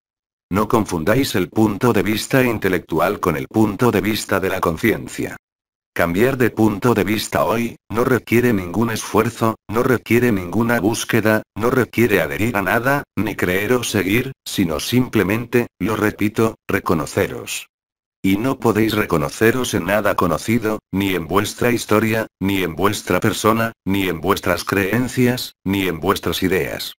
No confundáis el punto de vista intelectual con el punto de vista de la conciencia. Cambiar de punto de vista hoy, no requiere ningún esfuerzo, no requiere ninguna búsqueda, no requiere adherir a nada, ni creer o seguir, sino simplemente, lo repito, reconoceros. Y no podéis reconoceros en nada conocido, ni en vuestra historia, ni en vuestra persona, ni en vuestras creencias, ni en vuestras ideas.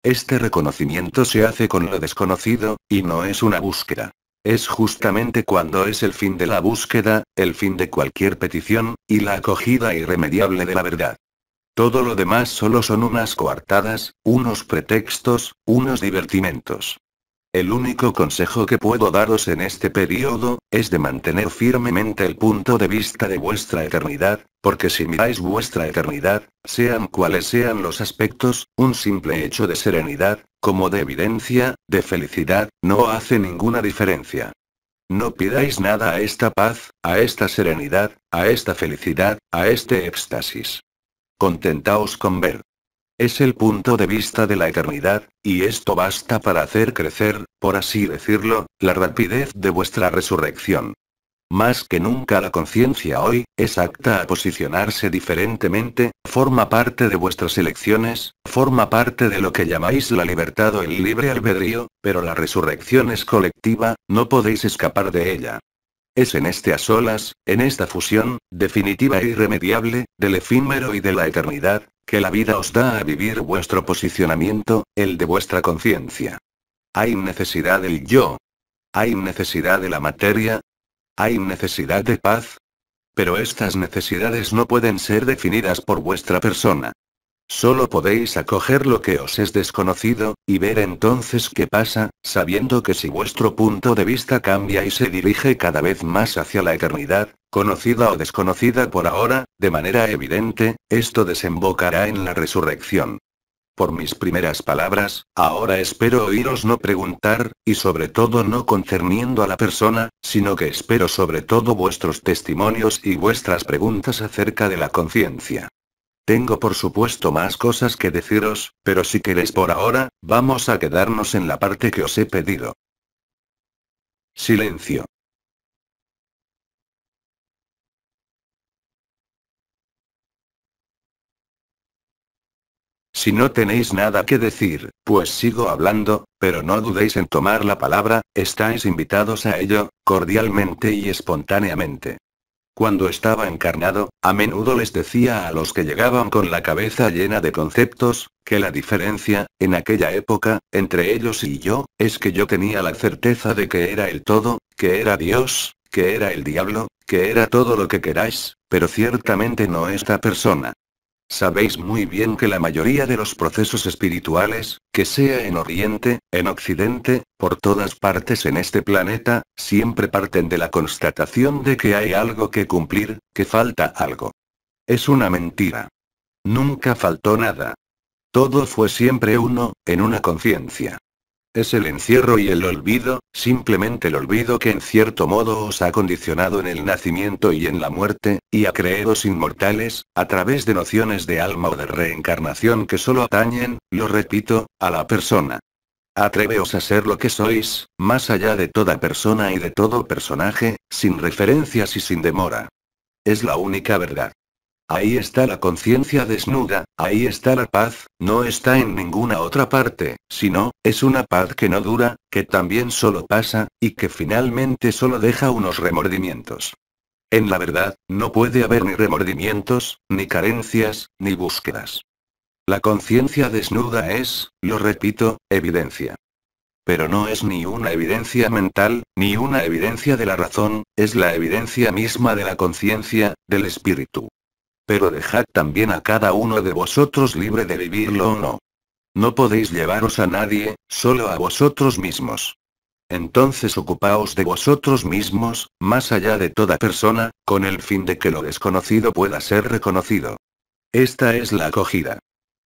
Este reconocimiento se hace con lo desconocido, y no es una búsqueda. Es justamente cuando es el fin de la búsqueda, el fin de cualquier petición, y la acogida irremediable de la verdad. Todo lo demás solo son unas coartadas, unos pretextos, unos divertimentos. El único consejo que puedo daros en este periodo, es de mantener firmemente el punto de vista de vuestra eternidad, porque si miráis vuestra eternidad, sean cuales sean los aspectos, un simple hecho de serenidad, como de evidencia, de felicidad, no hace ninguna diferencia. No pidáis nada a esta paz, a esta serenidad, a esta felicidad, a este éxtasis. Contentaos con ver. Es el punto de vista de la eternidad, y esto basta para hacer crecer, por así decirlo, la rapidez de vuestra resurrección. Más que nunca la conciencia hoy, es apta a posicionarse diferentemente, forma parte de vuestras elecciones, forma parte de lo que llamáis la libertad o el libre albedrío, pero la resurrección es colectiva, no podéis escapar de ella. Es en este a solas, en esta fusión, definitiva e irremediable, del efímero y de la eternidad, que la vida os da a vivir vuestro posicionamiento, el de vuestra conciencia. ¿Hay necesidad del yo? ¿Hay necesidad de la materia? ¿Hay necesidad de paz? Pero estas necesidades no pueden ser definidas por vuestra persona. Solo podéis acoger lo que os es desconocido, y ver entonces qué pasa, sabiendo que si vuestro punto de vista cambia y se dirige cada vez más hacia la eternidad, conocida o desconocida por ahora, de manera evidente, esto desembocará en la resurrección. Por mis primeras palabras, ahora espero oíros no preguntar, y sobre todo no concerniendo a la persona, sino que espero sobre todo vuestros testimonios y vuestras preguntas acerca de la conciencia. Tengo por supuesto más cosas que deciros, pero si queréis por ahora, vamos a quedarnos en la parte que os he pedido. Silencio. Si no tenéis nada que decir, pues sigo hablando, pero no dudéis en tomar la palabra, estáis invitados a ello, cordialmente y espontáneamente. Cuando estaba encarnado, a menudo les decía a los que llegaban con la cabeza llena de conceptos, que la diferencia, en aquella época, entre ellos y yo, es que yo tenía la certeza de que era el todo, que era Dios, que era el diablo, que era todo lo que queráis, pero ciertamente no esta persona. Sabéis muy bien que la mayoría de los procesos espirituales, que sea en Oriente, en Occidente, por todas partes en este planeta, siempre parten de la constatación de que hay algo que cumplir, que falta algo. Es una mentira. Nunca faltó nada. Todo fue siempre uno, en una conciencia. Es el encierro y el olvido, simplemente el olvido que en cierto modo os ha condicionado en el nacimiento y en la muerte, y a creeros inmortales, a través de nociones de alma o de reencarnación que solo atañen, lo repito, a la persona. Atreveos a ser lo que sois, más allá de toda persona y de todo personaje, sin referencias y sin demora. Es la única verdad. Ahí está la conciencia desnuda, ahí está la paz, no está en ninguna otra parte, sino, es una paz que no dura, que también solo pasa, y que finalmente solo deja unos remordimientos. En la verdad, no puede haber ni remordimientos, ni carencias, ni búsquedas. La conciencia desnuda es, lo repito, evidencia. Pero no es ni una evidencia mental, ni una evidencia de la razón, es la evidencia misma de la conciencia, del espíritu. Pero dejad también a cada uno de vosotros libre de vivirlo o no. No podéis llevaros a nadie, solo a vosotros mismos. Entonces ocupaos de vosotros mismos, más allá de toda persona, con el fin de que lo desconocido pueda ser reconocido. Esta es la acogida.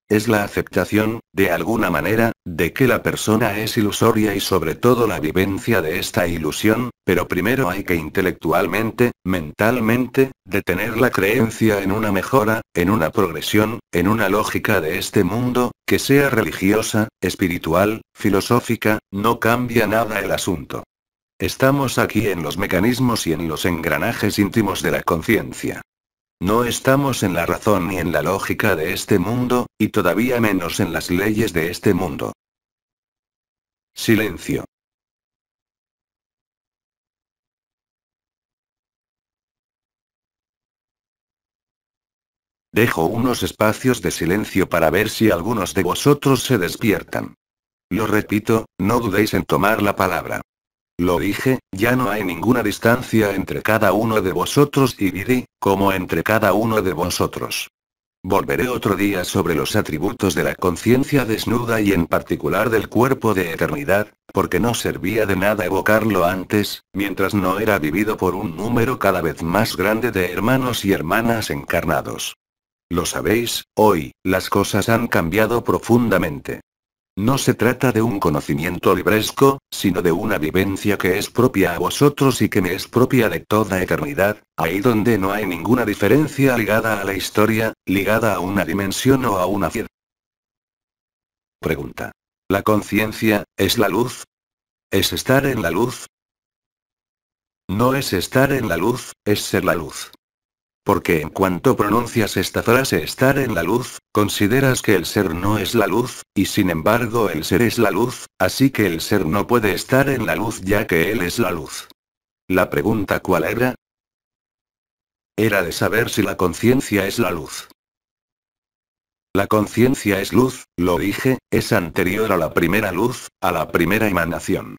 Es la aceptación, de alguna manera, de que la persona es ilusoria y sobre todo la vivencia de esta ilusión, pero primero hay que intelectualmente, mentalmente, detener la creencia en una mejora, en una progresión, en una lógica de este mundo, que sea religiosa, espiritual, filosófica, no cambia nada el asunto. Estamos aquí en los mecanismos y en los engranajes íntimos de la conciencia. No estamos en la razón ni en la lógica de este mundo, y todavía menos en las leyes de este mundo. Silencio. Dejo unos espacios de silencio para ver si algunos de vosotros se despiertan. Lo repito, no dudéis en tomar la palabra. Lo dije, ya no hay ninguna distancia entre cada uno de vosotros y Vidi, como entre cada uno de vosotros. Volveré otro día sobre los atributos de la conciencia desnuda y en particular del cuerpo de eternidad, porque no servía de nada evocarlo antes, mientras no era vivido por un número cada vez más grande de hermanos y hermanas encarnados. Lo sabéis, hoy, las cosas han cambiado profundamente. No se trata de un conocimiento libresco, sino de una vivencia que es propia a vosotros y que me es propia de toda eternidad, ahí donde no hay ninguna diferencia ligada a la historia, ligada a una dimensión o a una fiesta. Pregunta. ¿La conciencia es la luz? ¿Es estar en la luz? No es estar en la luz, es ser la luz. Porque en cuanto pronuncias esta frase estar en la luz, consideras que el ser no es la luz, y sin embargo el ser es la luz, así que el ser no puede estar en la luz ya que él es la luz. ¿La pregunta cuál era? Era de saber si la conciencia es la luz. La conciencia es luz, lo dije, es anterior a la primera luz, a la primera emanación.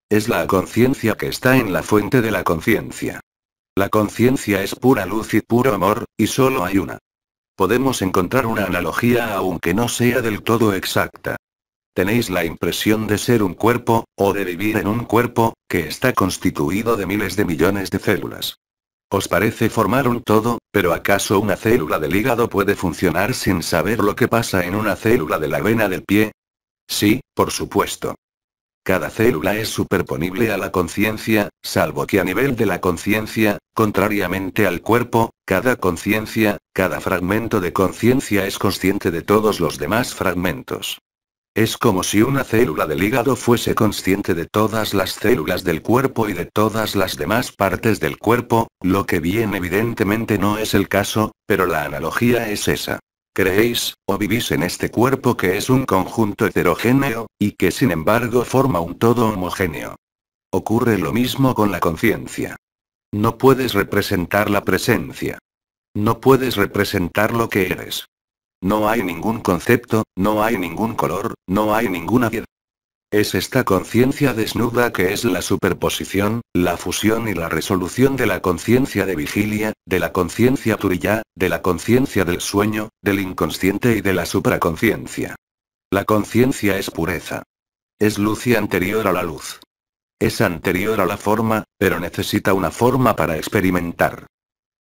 Es la conciencia que está en la fuente de la conciencia. La conciencia es pura luz y puro amor, y solo hay una. Podemos encontrar una analogía aunque no sea del todo exacta. Tenéis la impresión de ser un cuerpo, o de vivir en un cuerpo, que está constituido de miles de millones de células. Os parece formar un todo, pero ¿acaso una célula del hígado puede funcionar sin saber lo que pasa en una célula de la vena del pie? Sí, por supuesto. Cada célula es superponible a la conciencia, salvo que a nivel de la conciencia, contrariamente al cuerpo, cada conciencia, cada fragmento de conciencia es consciente de todos los demás fragmentos. Es como si una célula del hígado fuese consciente de todas las células del cuerpo y de todas las demás partes del cuerpo, lo que bien evidentemente no es el caso, pero la analogía es esa. Creéis, o vivís en este cuerpo que es un conjunto heterogéneo, y que sin embargo forma un todo homogéneo. Ocurre lo mismo con la conciencia. No puedes representar la presencia. No puedes representar lo que eres. No hay ningún concepto, no hay ningún color, no hay ninguna piedra. Es esta conciencia desnuda que es la superposición, la fusión y la resolución de la conciencia de vigilia, de la conciencia turiyá, de la conciencia del sueño, del inconsciente y de la supraconciencia. La conciencia es pureza. Es luz y anterior a la luz. Es anterior a la forma, pero necesita una forma para experimentar.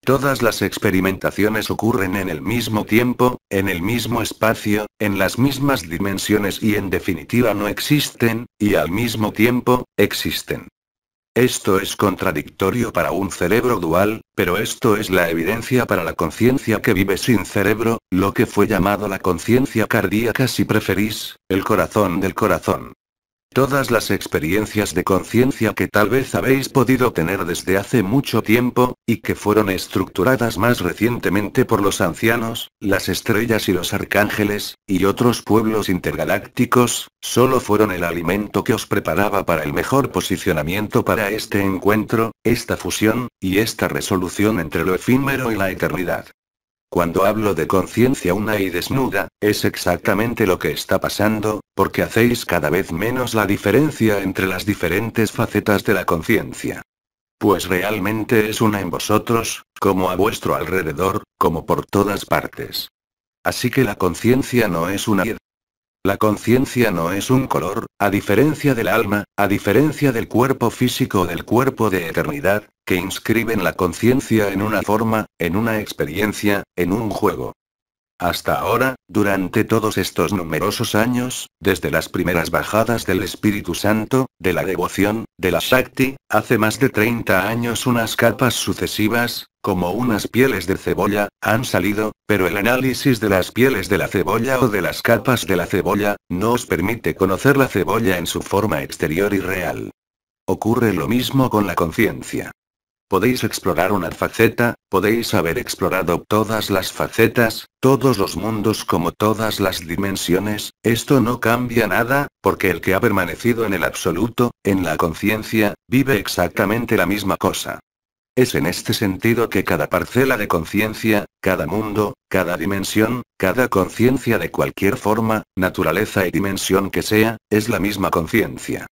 Todas las experimentaciones ocurren en el mismo tiempo, en el mismo espacio, en las mismas dimensiones y en definitiva no existen, y al mismo tiempo, existen. Esto es contradictorio para un cerebro dual, pero esto es la evidencia para la conciencia que vive sin cerebro, lo que fue llamado la conciencia cardíaca si preferís, el corazón del corazón. Todas las experiencias de conciencia que tal vez habéis podido tener desde hace mucho tiempo, y que fueron estructuradas más recientemente por los ancianos, las estrellas y los arcángeles, y otros pueblos intergalácticos, solo fueron el alimento que os preparaba para el mejor posicionamiento para este encuentro, esta fusión, y esta resolución entre lo efímero y la eternidad. Cuando hablo de conciencia una y desnuda, es exactamente lo que está pasando, porque hacéis cada vez menos la diferencia entre las diferentes facetas de la conciencia. Pues realmente es una en vosotros, como a vuestro alrededor, como por todas partes. Así que la conciencia no es una. La conciencia no es un color, a diferencia del alma, a diferencia del cuerpo físico o del cuerpo de eternidad, que inscriben la conciencia en una forma, en una experiencia, en un juego. Hasta ahora, durante todos estos numerosos años, desde las primeras bajadas del Espíritu Santo, de la devoción, de la Shakti, hace más de 30 años unas capas sucesivas, como unas pieles de cebolla, han salido, pero el análisis de las pieles de la cebolla o de las capas de la cebolla, no os permite conocer la cebolla en su forma exterior y real. Ocurre lo mismo con la conciencia. Podéis explorar una faceta, podéis haber explorado todas las facetas, todos los mundos como todas las dimensiones, esto no cambia nada, porque el que ha permanecido en el absoluto, en la conciencia, vive exactamente la misma cosa. Es en este sentido que cada parcela de conciencia, cada mundo, cada dimensión, cada conciencia de cualquier forma, naturaleza y dimensión que sea, es la misma conciencia.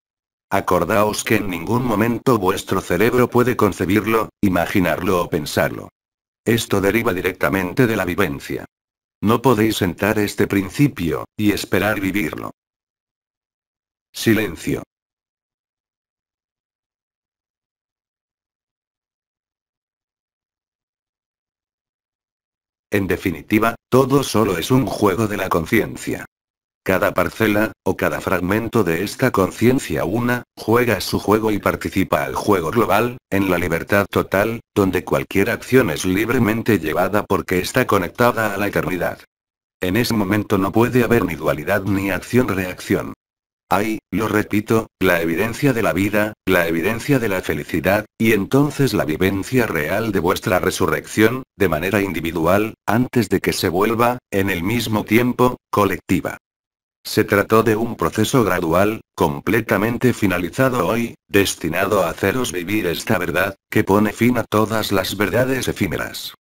Acordaos que en ningún momento vuestro cerebro puede concebirlo, imaginarlo o pensarlo. Esto deriva directamente de la vivencia. No podéis sentar este principio, y esperar vivirlo. Silencio. En definitiva, todo solo es un juego de la conciencia. Cada parcela, o cada fragmento de esta conciencia una, juega su juego y participa al juego global, en la libertad total, donde cualquier acción es libremente llevada porque está conectada a la eternidad. En ese momento no puede haber ni dualidad ni acción-reacción. Hay, lo repito, la evidencia de la vida, la evidencia de la felicidad, y entonces la vivencia real de vuestra resurrección, de manera individual, antes de que se vuelva, en el mismo tiempo, colectiva. Se trató de un proceso gradual, completamente finalizado hoy, destinado a haceros vivir esta verdad, que pone fin a todas las verdades efímeras.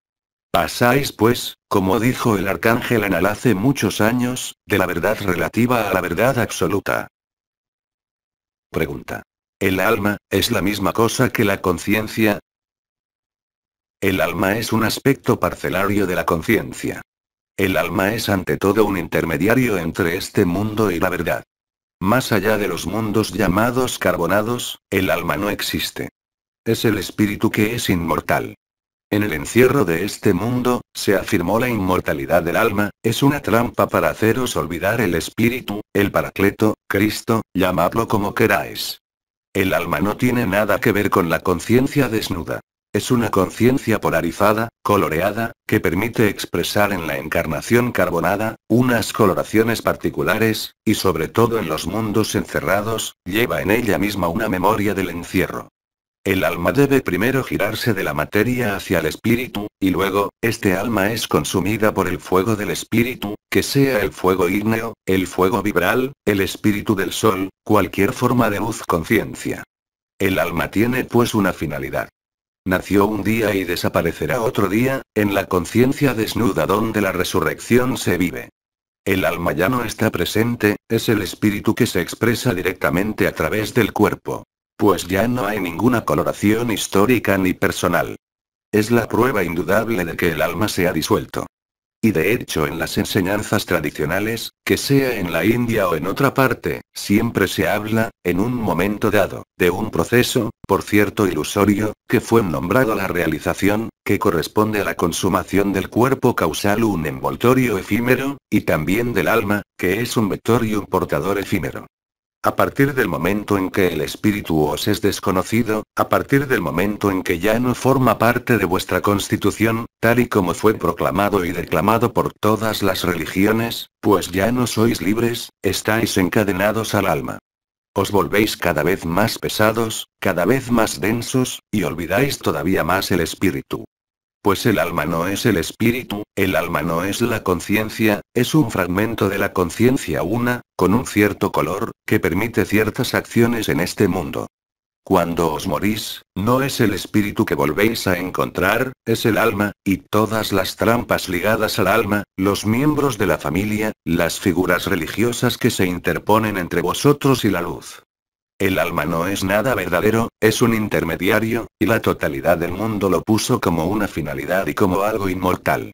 Pasáis pues, como dijo el arcángel Anal hace muchos años, de la verdad relativa a la verdad absoluta. Pregunta. ¿El alma, es la misma cosa que la conciencia? El alma es un aspecto parcelario de la conciencia. El alma es ante todo un intermediario entre este mundo y la verdad. Más allá de los mundos llamados carbonados, el alma no existe. Es el espíritu que es inmortal. En el encierro de este mundo, se afirmó la inmortalidad del alma, es una trampa para haceros olvidar el espíritu, el Paracleto, Cristo, llamadlo como queráis. El alma no tiene nada que ver con la conciencia desnuda. Es una conciencia polarizada, coloreada, que permite expresar en la encarnación carbonada, unas coloraciones particulares, y sobre todo en los mundos encerrados, lleva en ella misma una memoria del encierro. El alma debe primero girarse de la materia hacia el espíritu, y luego, este alma es consumida por el fuego del espíritu, que sea el fuego ígneo, el fuego vibral, el espíritu del sol, cualquier forma de luz conciencia. El alma tiene pues una finalidad. Nació un día y desaparecerá otro día, en la conciencia desnuda donde la resurrección se vive. El alma ya no está presente, es el espíritu que se expresa directamente a través del cuerpo. Pues ya no hay ninguna coloración histórica ni personal. Es la prueba indudable de que el alma se ha disuelto. Y de hecho en las enseñanzas tradicionales, que sea en la India o en otra parte, siempre se habla, en un momento dado, de un proceso, por cierto ilusorio, que fue nombrado la realización, que corresponde a la consumación del cuerpo causal, un envoltorio efímero, y también del alma, que es un vector y un portador efímero. A partir del momento en que el espíritu os es desconocido, a partir del momento en que ya no forma parte de vuestra constitución, tal y como fue proclamado y declamado por todas las religiones, pues ya no sois libres, estáis encadenados al alma. Os volvéis cada vez más pesados, cada vez más densos, y olvidáis todavía más el espíritu. Pues el alma no es el espíritu, el alma no es la conciencia, es un fragmento de la conciencia una, con un cierto color, que permite ciertas acciones en este mundo. Cuando os morís, no es el espíritu que volvéis a encontrar, es el alma, y todas las trampas ligadas al alma, los miembros de la familia, las figuras religiosas que se interponen entre vosotros y la luz. El alma no es nada verdadero, es un intermediario, y la totalidad del mundo lo puso como una finalidad y como algo inmortal.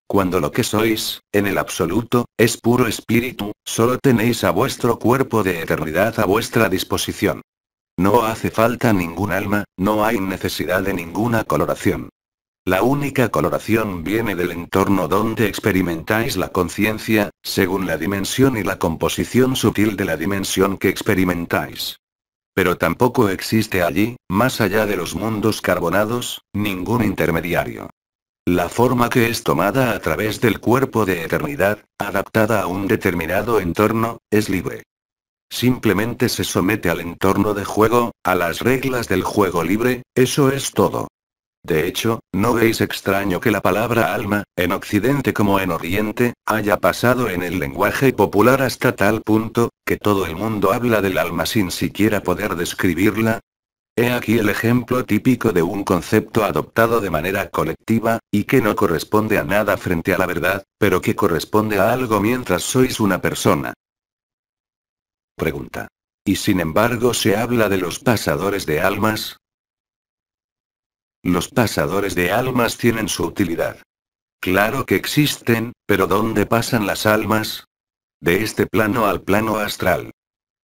Cuando lo que sois, en el absoluto, es puro espíritu, solo tenéis a vuestro cuerpo de eternidad a vuestra disposición. No hace falta ningún alma, no hay necesidad de ninguna coloración. La única coloración viene del entorno donde experimentáis la conciencia, según la dimensión y la composición sutil de la dimensión que experimentáis. Pero tampoco existe allí, más allá de los mundos carbonados, ningún intermediario. La forma que es tomada a través del cuerpo de eternidad, adaptada a un determinado entorno, es libre. Simplemente se somete al entorno de juego, a las reglas del juego libre, eso es todo. De hecho, ¿no veis extraño que la palabra alma, en Occidente como en Oriente, haya pasado en el lenguaje popular hasta tal punto, que todo el mundo habla del alma sin siquiera poder describirla? He aquí el ejemplo típico de un concepto adoptado de manera colectiva, y que no corresponde a nada frente a la verdad, pero que corresponde a algo mientras sois una persona. Pregunta. ¿Y sin embargo se habla de los pasadores de almas? Los pasadores de almas tienen su utilidad. Claro que existen, pero ¿dónde pasan las almas? De este plano al plano astral.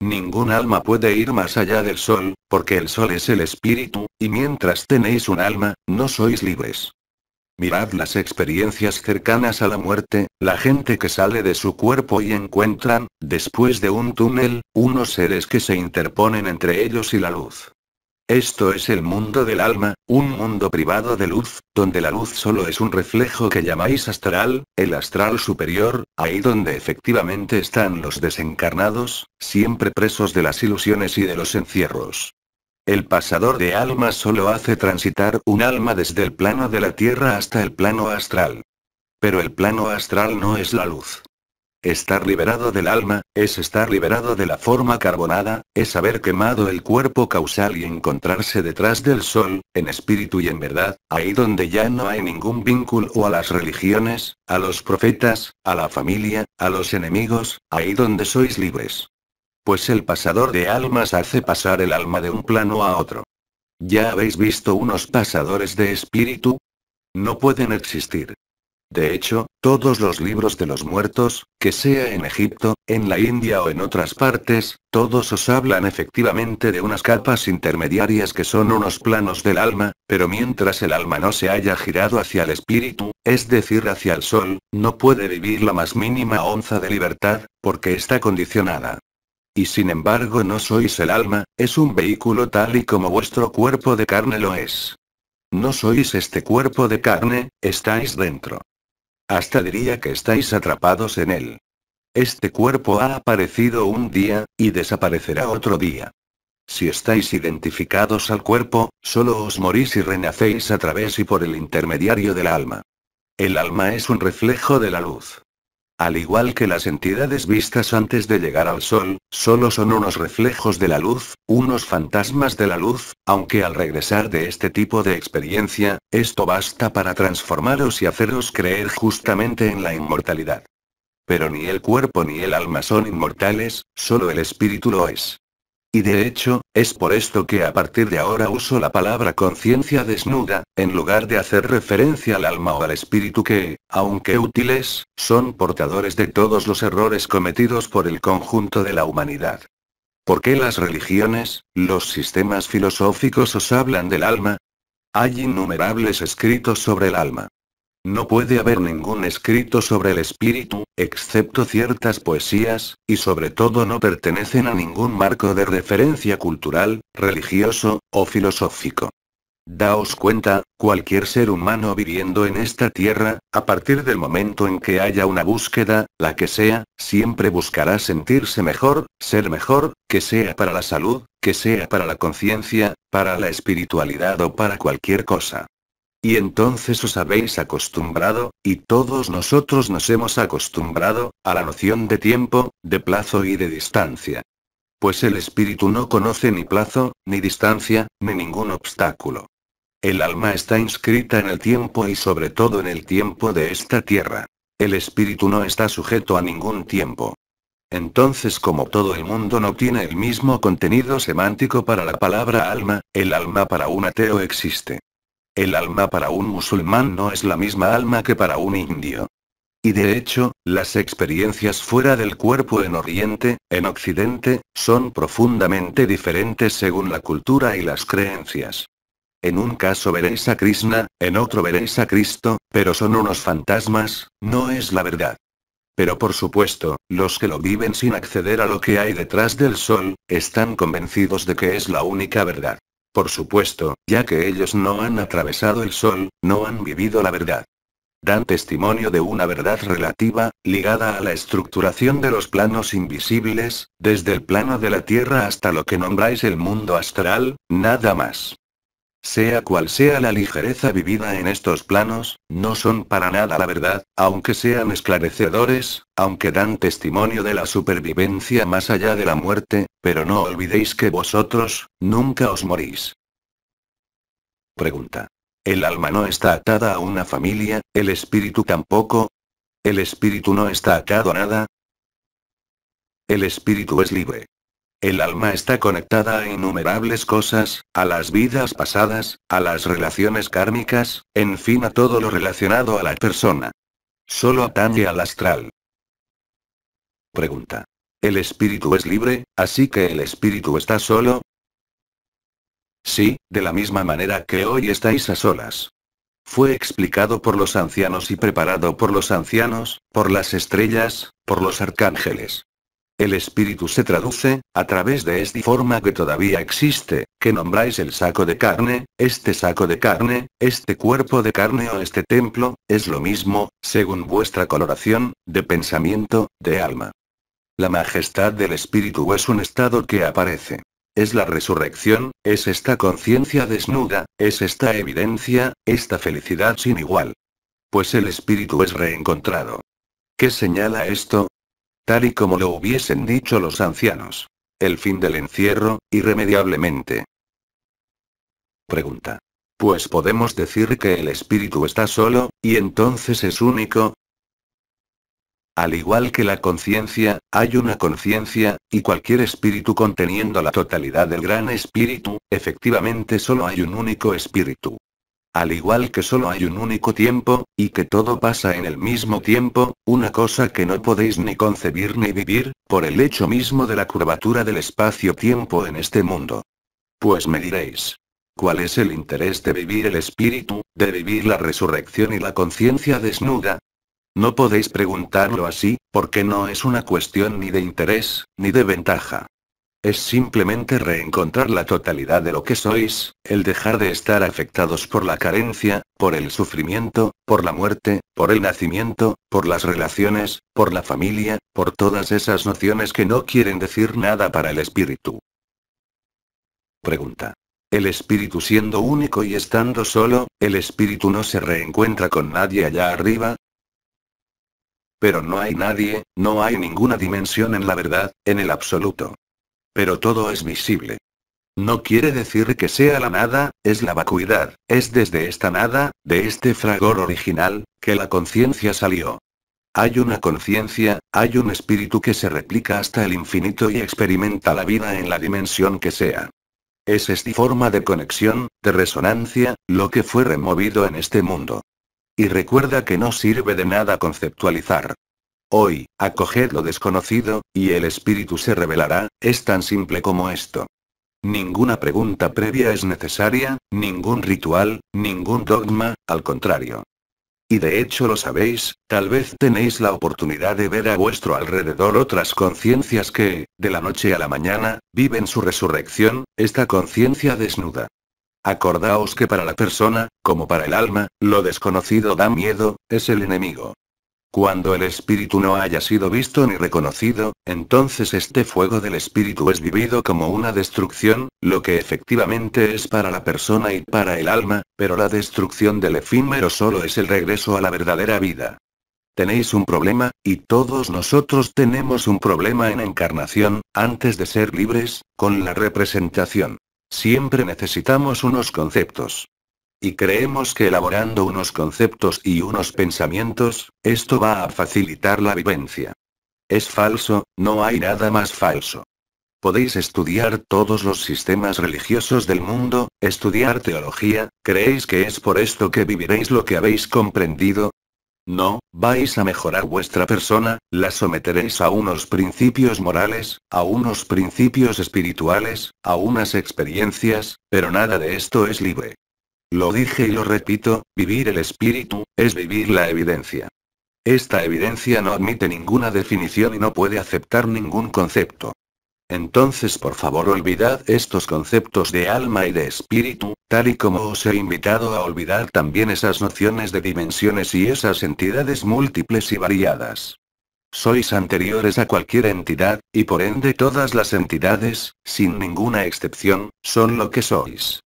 Ningún alma puede ir más allá del sol, porque el sol es el espíritu, y mientras tenéis un alma, no sois libres. Mirad las experiencias cercanas a la muerte, la gente que sale de su cuerpo y encuentran, después de un túnel, unos seres que se interponen entre ellos y la luz. Esto es el mundo del alma, un mundo privado de luz, donde la luz solo es un reflejo que llamáis astral, el astral superior, ahí donde efectivamente están los desencarnados, siempre presos de las ilusiones y de los encierros. El pasador de almas solo hace transitar un alma desde el plano de la tierra hasta el plano astral. Pero el plano astral no es la luz. Estar liberado del alma, es estar liberado de la forma carbonada, es haber quemado el cuerpo causal y encontrarse detrás del sol, en espíritu y en verdad, ahí donde ya no hay ningún vínculo a las religiones, a los profetas, a la familia, a los enemigos, ahí donde sois libres. Pues el pasador de almas hace pasar el alma de un plano a otro. ¿Ya habéis visto unos pasadores de espíritu? No pueden existir. De hecho, todos los libros de los muertos, que sea en Egipto, en la India o en otras partes, todos os hablan efectivamente de unas capas intermediarias que son unos planos del alma, pero mientras el alma no se haya girado hacia el espíritu, es decir hacia el sol, no puede vivir la más mínima onza de libertad, porque está condicionada. Y sin embargo no sois el alma, es un vehículo tal y como vuestro cuerpo de carne lo es. No sois este cuerpo de carne, estáis dentro. Hasta diría que estáis atrapados en él. Este cuerpo ha aparecido un día, y desaparecerá otro día. Si estáis identificados al cuerpo, solo os morís y renacéis a través y por el intermediario del alma. El alma es un reflejo de la luz. Al igual que las entidades vistas antes de llegar al sol, solo son unos reflejos de la luz, unos fantasmas de la luz, aunque al regresar de este tipo de experiencia, esto basta para transformaros y haceros creer justamente en la inmortalidad. Pero ni el cuerpo ni el alma son inmortales, solo el espíritu lo es. Y de hecho, es por esto que a partir de ahora uso la palabra conciencia desnuda, en lugar de hacer referencia al alma o al espíritu que, aunque útiles, son portadores de todos los errores cometidos por el conjunto de la humanidad. ¿Por qué las religiones, los sistemas filosóficos os hablan del alma? Hay innumerables escritos sobre el alma. No puede haber ningún escrito sobre el espíritu, excepto ciertas poesías, y sobre todo no pertenecen a ningún marco de referencia cultural, religioso, o filosófico. Daos cuenta, cualquier ser humano viviendo en esta tierra, a partir del momento en que haya una búsqueda, la que sea, siempre buscará sentirse mejor, ser mejor, que sea para la salud, que sea para la conciencia, para la espiritualidad o para cualquier cosa. Y entonces os habéis acostumbrado, y todos nosotros nos hemos acostumbrado, a la noción de tiempo, de plazo y de distancia. Pues el espíritu no conoce ni plazo, ni distancia, ni ningún obstáculo. El alma está inscrita en el tiempo y sobre todo en el tiempo de esta tierra. El espíritu no está sujeto a ningún tiempo. Entonces, como todo el mundo no tiene el mismo contenido semántico para la palabra alma, el alma para un ateo existe. El alma para un musulmán no es la misma alma que para un indio. Y de hecho, las experiencias fuera del cuerpo en Oriente, en Occidente, son profundamente diferentes según la cultura y las creencias. En un caso veréis a Krishna, en otro veréis a Cristo, pero son unos fantasmas, no es la verdad. Pero por supuesto, los que lo viven sin acceder a lo que hay detrás del sol, están convencidos de que es la única verdad. Por supuesto, ya que ellos no han atravesado el sol, no han vivido la verdad. Dan testimonio de una verdad relativa, ligada a la estructuración de los planos invisibles, desde el plano de la tierra hasta lo que nombráis el mundo astral, nada más. Sea cual sea la ligereza vivida en estos planos, no son para nada la verdad, aunque sean esclarecedores, aunque dan testimonio de la supervivencia más allá de la muerte, pero no olvidéis que vosotros, nunca os morís. Pregunta. ¿El alma no está atada a una familia, el espíritu tampoco? ¿El espíritu no está atado a nada? El espíritu es libre. El alma está conectada a innumerables cosas, a las vidas pasadas, a las relaciones kármicas, en fin a todo lo relacionado a la persona. Solo atañe al astral. Pregunta. ¿El espíritu es libre, así que el espíritu está solo? Sí, de la misma manera que hoy estáis a solas. Fue explicado por los ancianos y preparado por los ancianos, por las estrellas, por los arcángeles. El espíritu se traduce, a través de esta forma que todavía existe, que nombráis el saco de carne, este cuerpo de carne o este templo, es lo mismo, según vuestra coloración, de pensamiento, de alma. La majestad del espíritu es un estado que aparece. Es la resurrección, es esta conciencia desnuda, es esta evidencia, esta felicidad sin igual. Pues el espíritu es reencontrado. ¿Qué señala esto? Tal y como lo hubiesen dicho los ancianos. El fin del encierro, irremediablemente. Pregunta. Pues podemos decir que el espíritu está solo, y entonces es único. Al igual que la conciencia, hay una conciencia, y cualquier espíritu conteniendo la totalidad del gran espíritu, efectivamente solo hay un único espíritu. Al igual que solo hay un único tiempo, y que todo pasa en el mismo tiempo, una cosa que no podéis ni concebir ni vivir, por el hecho mismo de la curvatura del espacio-tiempo en este mundo. Pues me diréis, ¿cuál es el interés de vivir el espíritu, de vivir la resurrección y la conciencia desnuda? No podéis preguntarlo así, porque no es una cuestión ni de interés, ni de ventaja. Es simplemente reencontrar la totalidad de lo que sois, el dejar de estar afectados por la carencia, por el sufrimiento, por la muerte, por el nacimiento, por las relaciones, por la familia, por todas esas nociones que no quieren decir nada para el espíritu. Pregunta. El espíritu siendo único y estando solo, ¿el espíritu no se reencuentra con nadie allá arriba? Pero no hay nadie, no hay ninguna dimensión en la verdad, en el absoluto. Pero todo es visible. No quiere decir que sea la nada, es la vacuidad, es desde esta nada, de este fragor original, que la conciencia salió. Hay una conciencia, hay un espíritu que se replica hasta el infinito y experimenta la vida en la dimensión que sea. Es esta forma de conexión, de resonancia, lo que fue removido en este mundo. Y recuerda que no sirve de nada conceptualizar. Hoy, acoged lo desconocido, y el espíritu se revelará, es tan simple como esto. Ninguna pregunta previa es necesaria, ningún ritual, ningún dogma, al contrario. Y de hecho lo sabéis, tal vez tenéis la oportunidad de ver a vuestro alrededor otras conciencias que, de la noche a la mañana, viven su resurrección, esta conciencia desnuda. Acordaos que para la persona, como para el alma, lo desconocido da miedo, es el enemigo. Cuando el espíritu no haya sido visto ni reconocido, entonces este fuego del espíritu es vivido como una destrucción, lo que efectivamente es para la persona y para el alma, pero la destrucción del efímero solo es el regreso a la verdadera vida. Tenéis un problema, y todos nosotros tenemos un problema en encarnación, antes de ser libres, con la representación. Siempre necesitamos unos conceptos. Y creemos que elaborando unos conceptos y unos pensamientos, esto va a facilitar la vivencia. Es falso, no hay nada más falso. Podéis estudiar todos los sistemas religiosos del mundo, estudiar teología, ¿creéis que es por esto que viviréis lo que habéis comprendido? No, vais a mejorar vuestra persona, la someteréis a unos principios morales, a unos principios espirituales, a unas experiencias, pero nada de esto es libre. Lo dije y lo repito, vivir el espíritu, es vivir la evidencia. Esta evidencia no admite ninguna definición y no puede aceptar ningún concepto. Entonces por favor olvidad estos conceptos de alma y de espíritu, tal y como os he invitado a olvidar también esas nociones de dimensiones y esas entidades múltiples y variadas. Sois anteriores a cualquier entidad, y por ende todas las entidades, sin ninguna excepción, son lo que sois.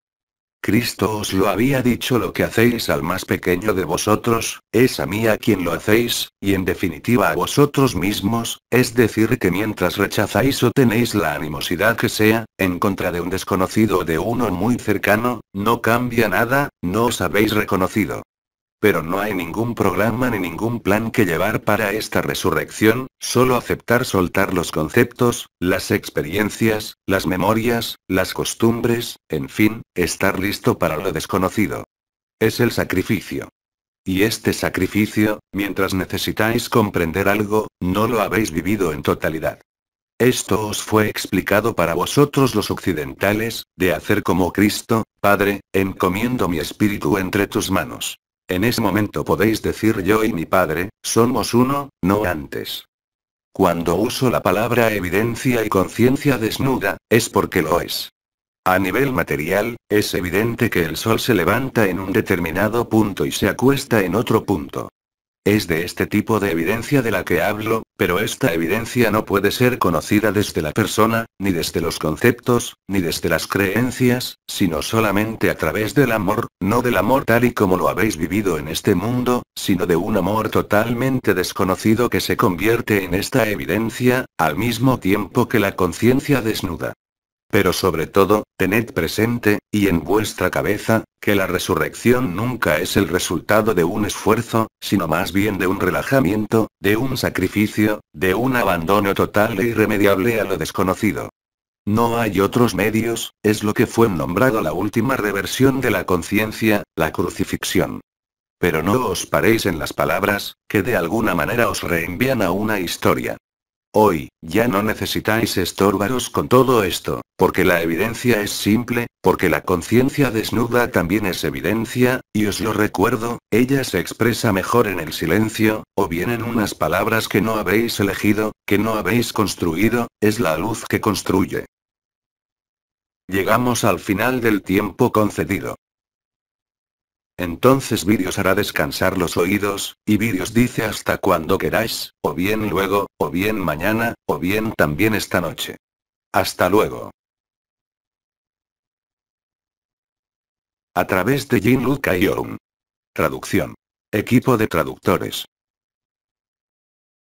Cristo os lo había dicho: lo que hacéis al más pequeño de vosotros, es a mí a quien lo hacéis, y en definitiva a vosotros mismos, es decir que mientras rechazáis o tenéis la animosidad que sea, en contra de un desconocido o de uno muy cercano, no cambia nada, no os habéis reconocido. Pero no hay ningún programa ni ningún plan que llevar para esta resurrección, solo aceptar, soltar los conceptos, las experiencias, las memorias, las costumbres, en fin, estar listo para lo desconocido. Es el sacrificio. Y este sacrificio, mientras necesitáis comprender algo, no lo habéis vivido en totalidad. Esto os fue explicado para vosotros los occidentales, de hacer como Cristo: Padre, encomiendo mi espíritu entre tus manos. En ese momento podéis decir: yo y mi Padre, somos uno, no antes. Cuando uso la palabra evidencia y conciencia desnuda, es porque lo es. A nivel material, es evidente que el sol se levanta en un determinado punto y se acuesta en otro punto. Es de este tipo de evidencia de la que hablo, pero esta evidencia no puede ser conocida desde la persona, ni desde los conceptos, ni desde las creencias, sino solamente a través del amor, no del amor tal y como lo habéis vivido en este mundo, sino de un amor totalmente desconocido que se convierte en esta evidencia, al mismo tiempo que la conciencia desnuda. Pero sobre todo, tened presente, y en vuestra cabeza, que la resurrección nunca es el resultado de un esfuerzo, sino más bien de un relajamiento, de un sacrificio, de un abandono total e irremediable a lo desconocido. No hay otros medios, es lo que fue nombrado la última reversión de la conciencia, la crucifixión. Pero no os paréis en las palabras, que de alguna manera os reenvían a una historia. Hoy, ya no necesitáis estorbaros con todo esto, porque la evidencia es simple, porque la conciencia desnuda también es evidencia, y os lo recuerdo, ella se expresa mejor en el silencio, o bien en unas palabras que no habéis elegido, que no habéis construido, es la luz que construye. Llegamos al final del tiempo concedido. Entonces Vídeos hará descansar los oídos, y Vídeos dice: hasta cuando queráis, o bien luego, o bien mañana, o bien también esta noche. Hasta luego. A través de Jean-Luc Ayllon. Traducción. Equipo de traductores.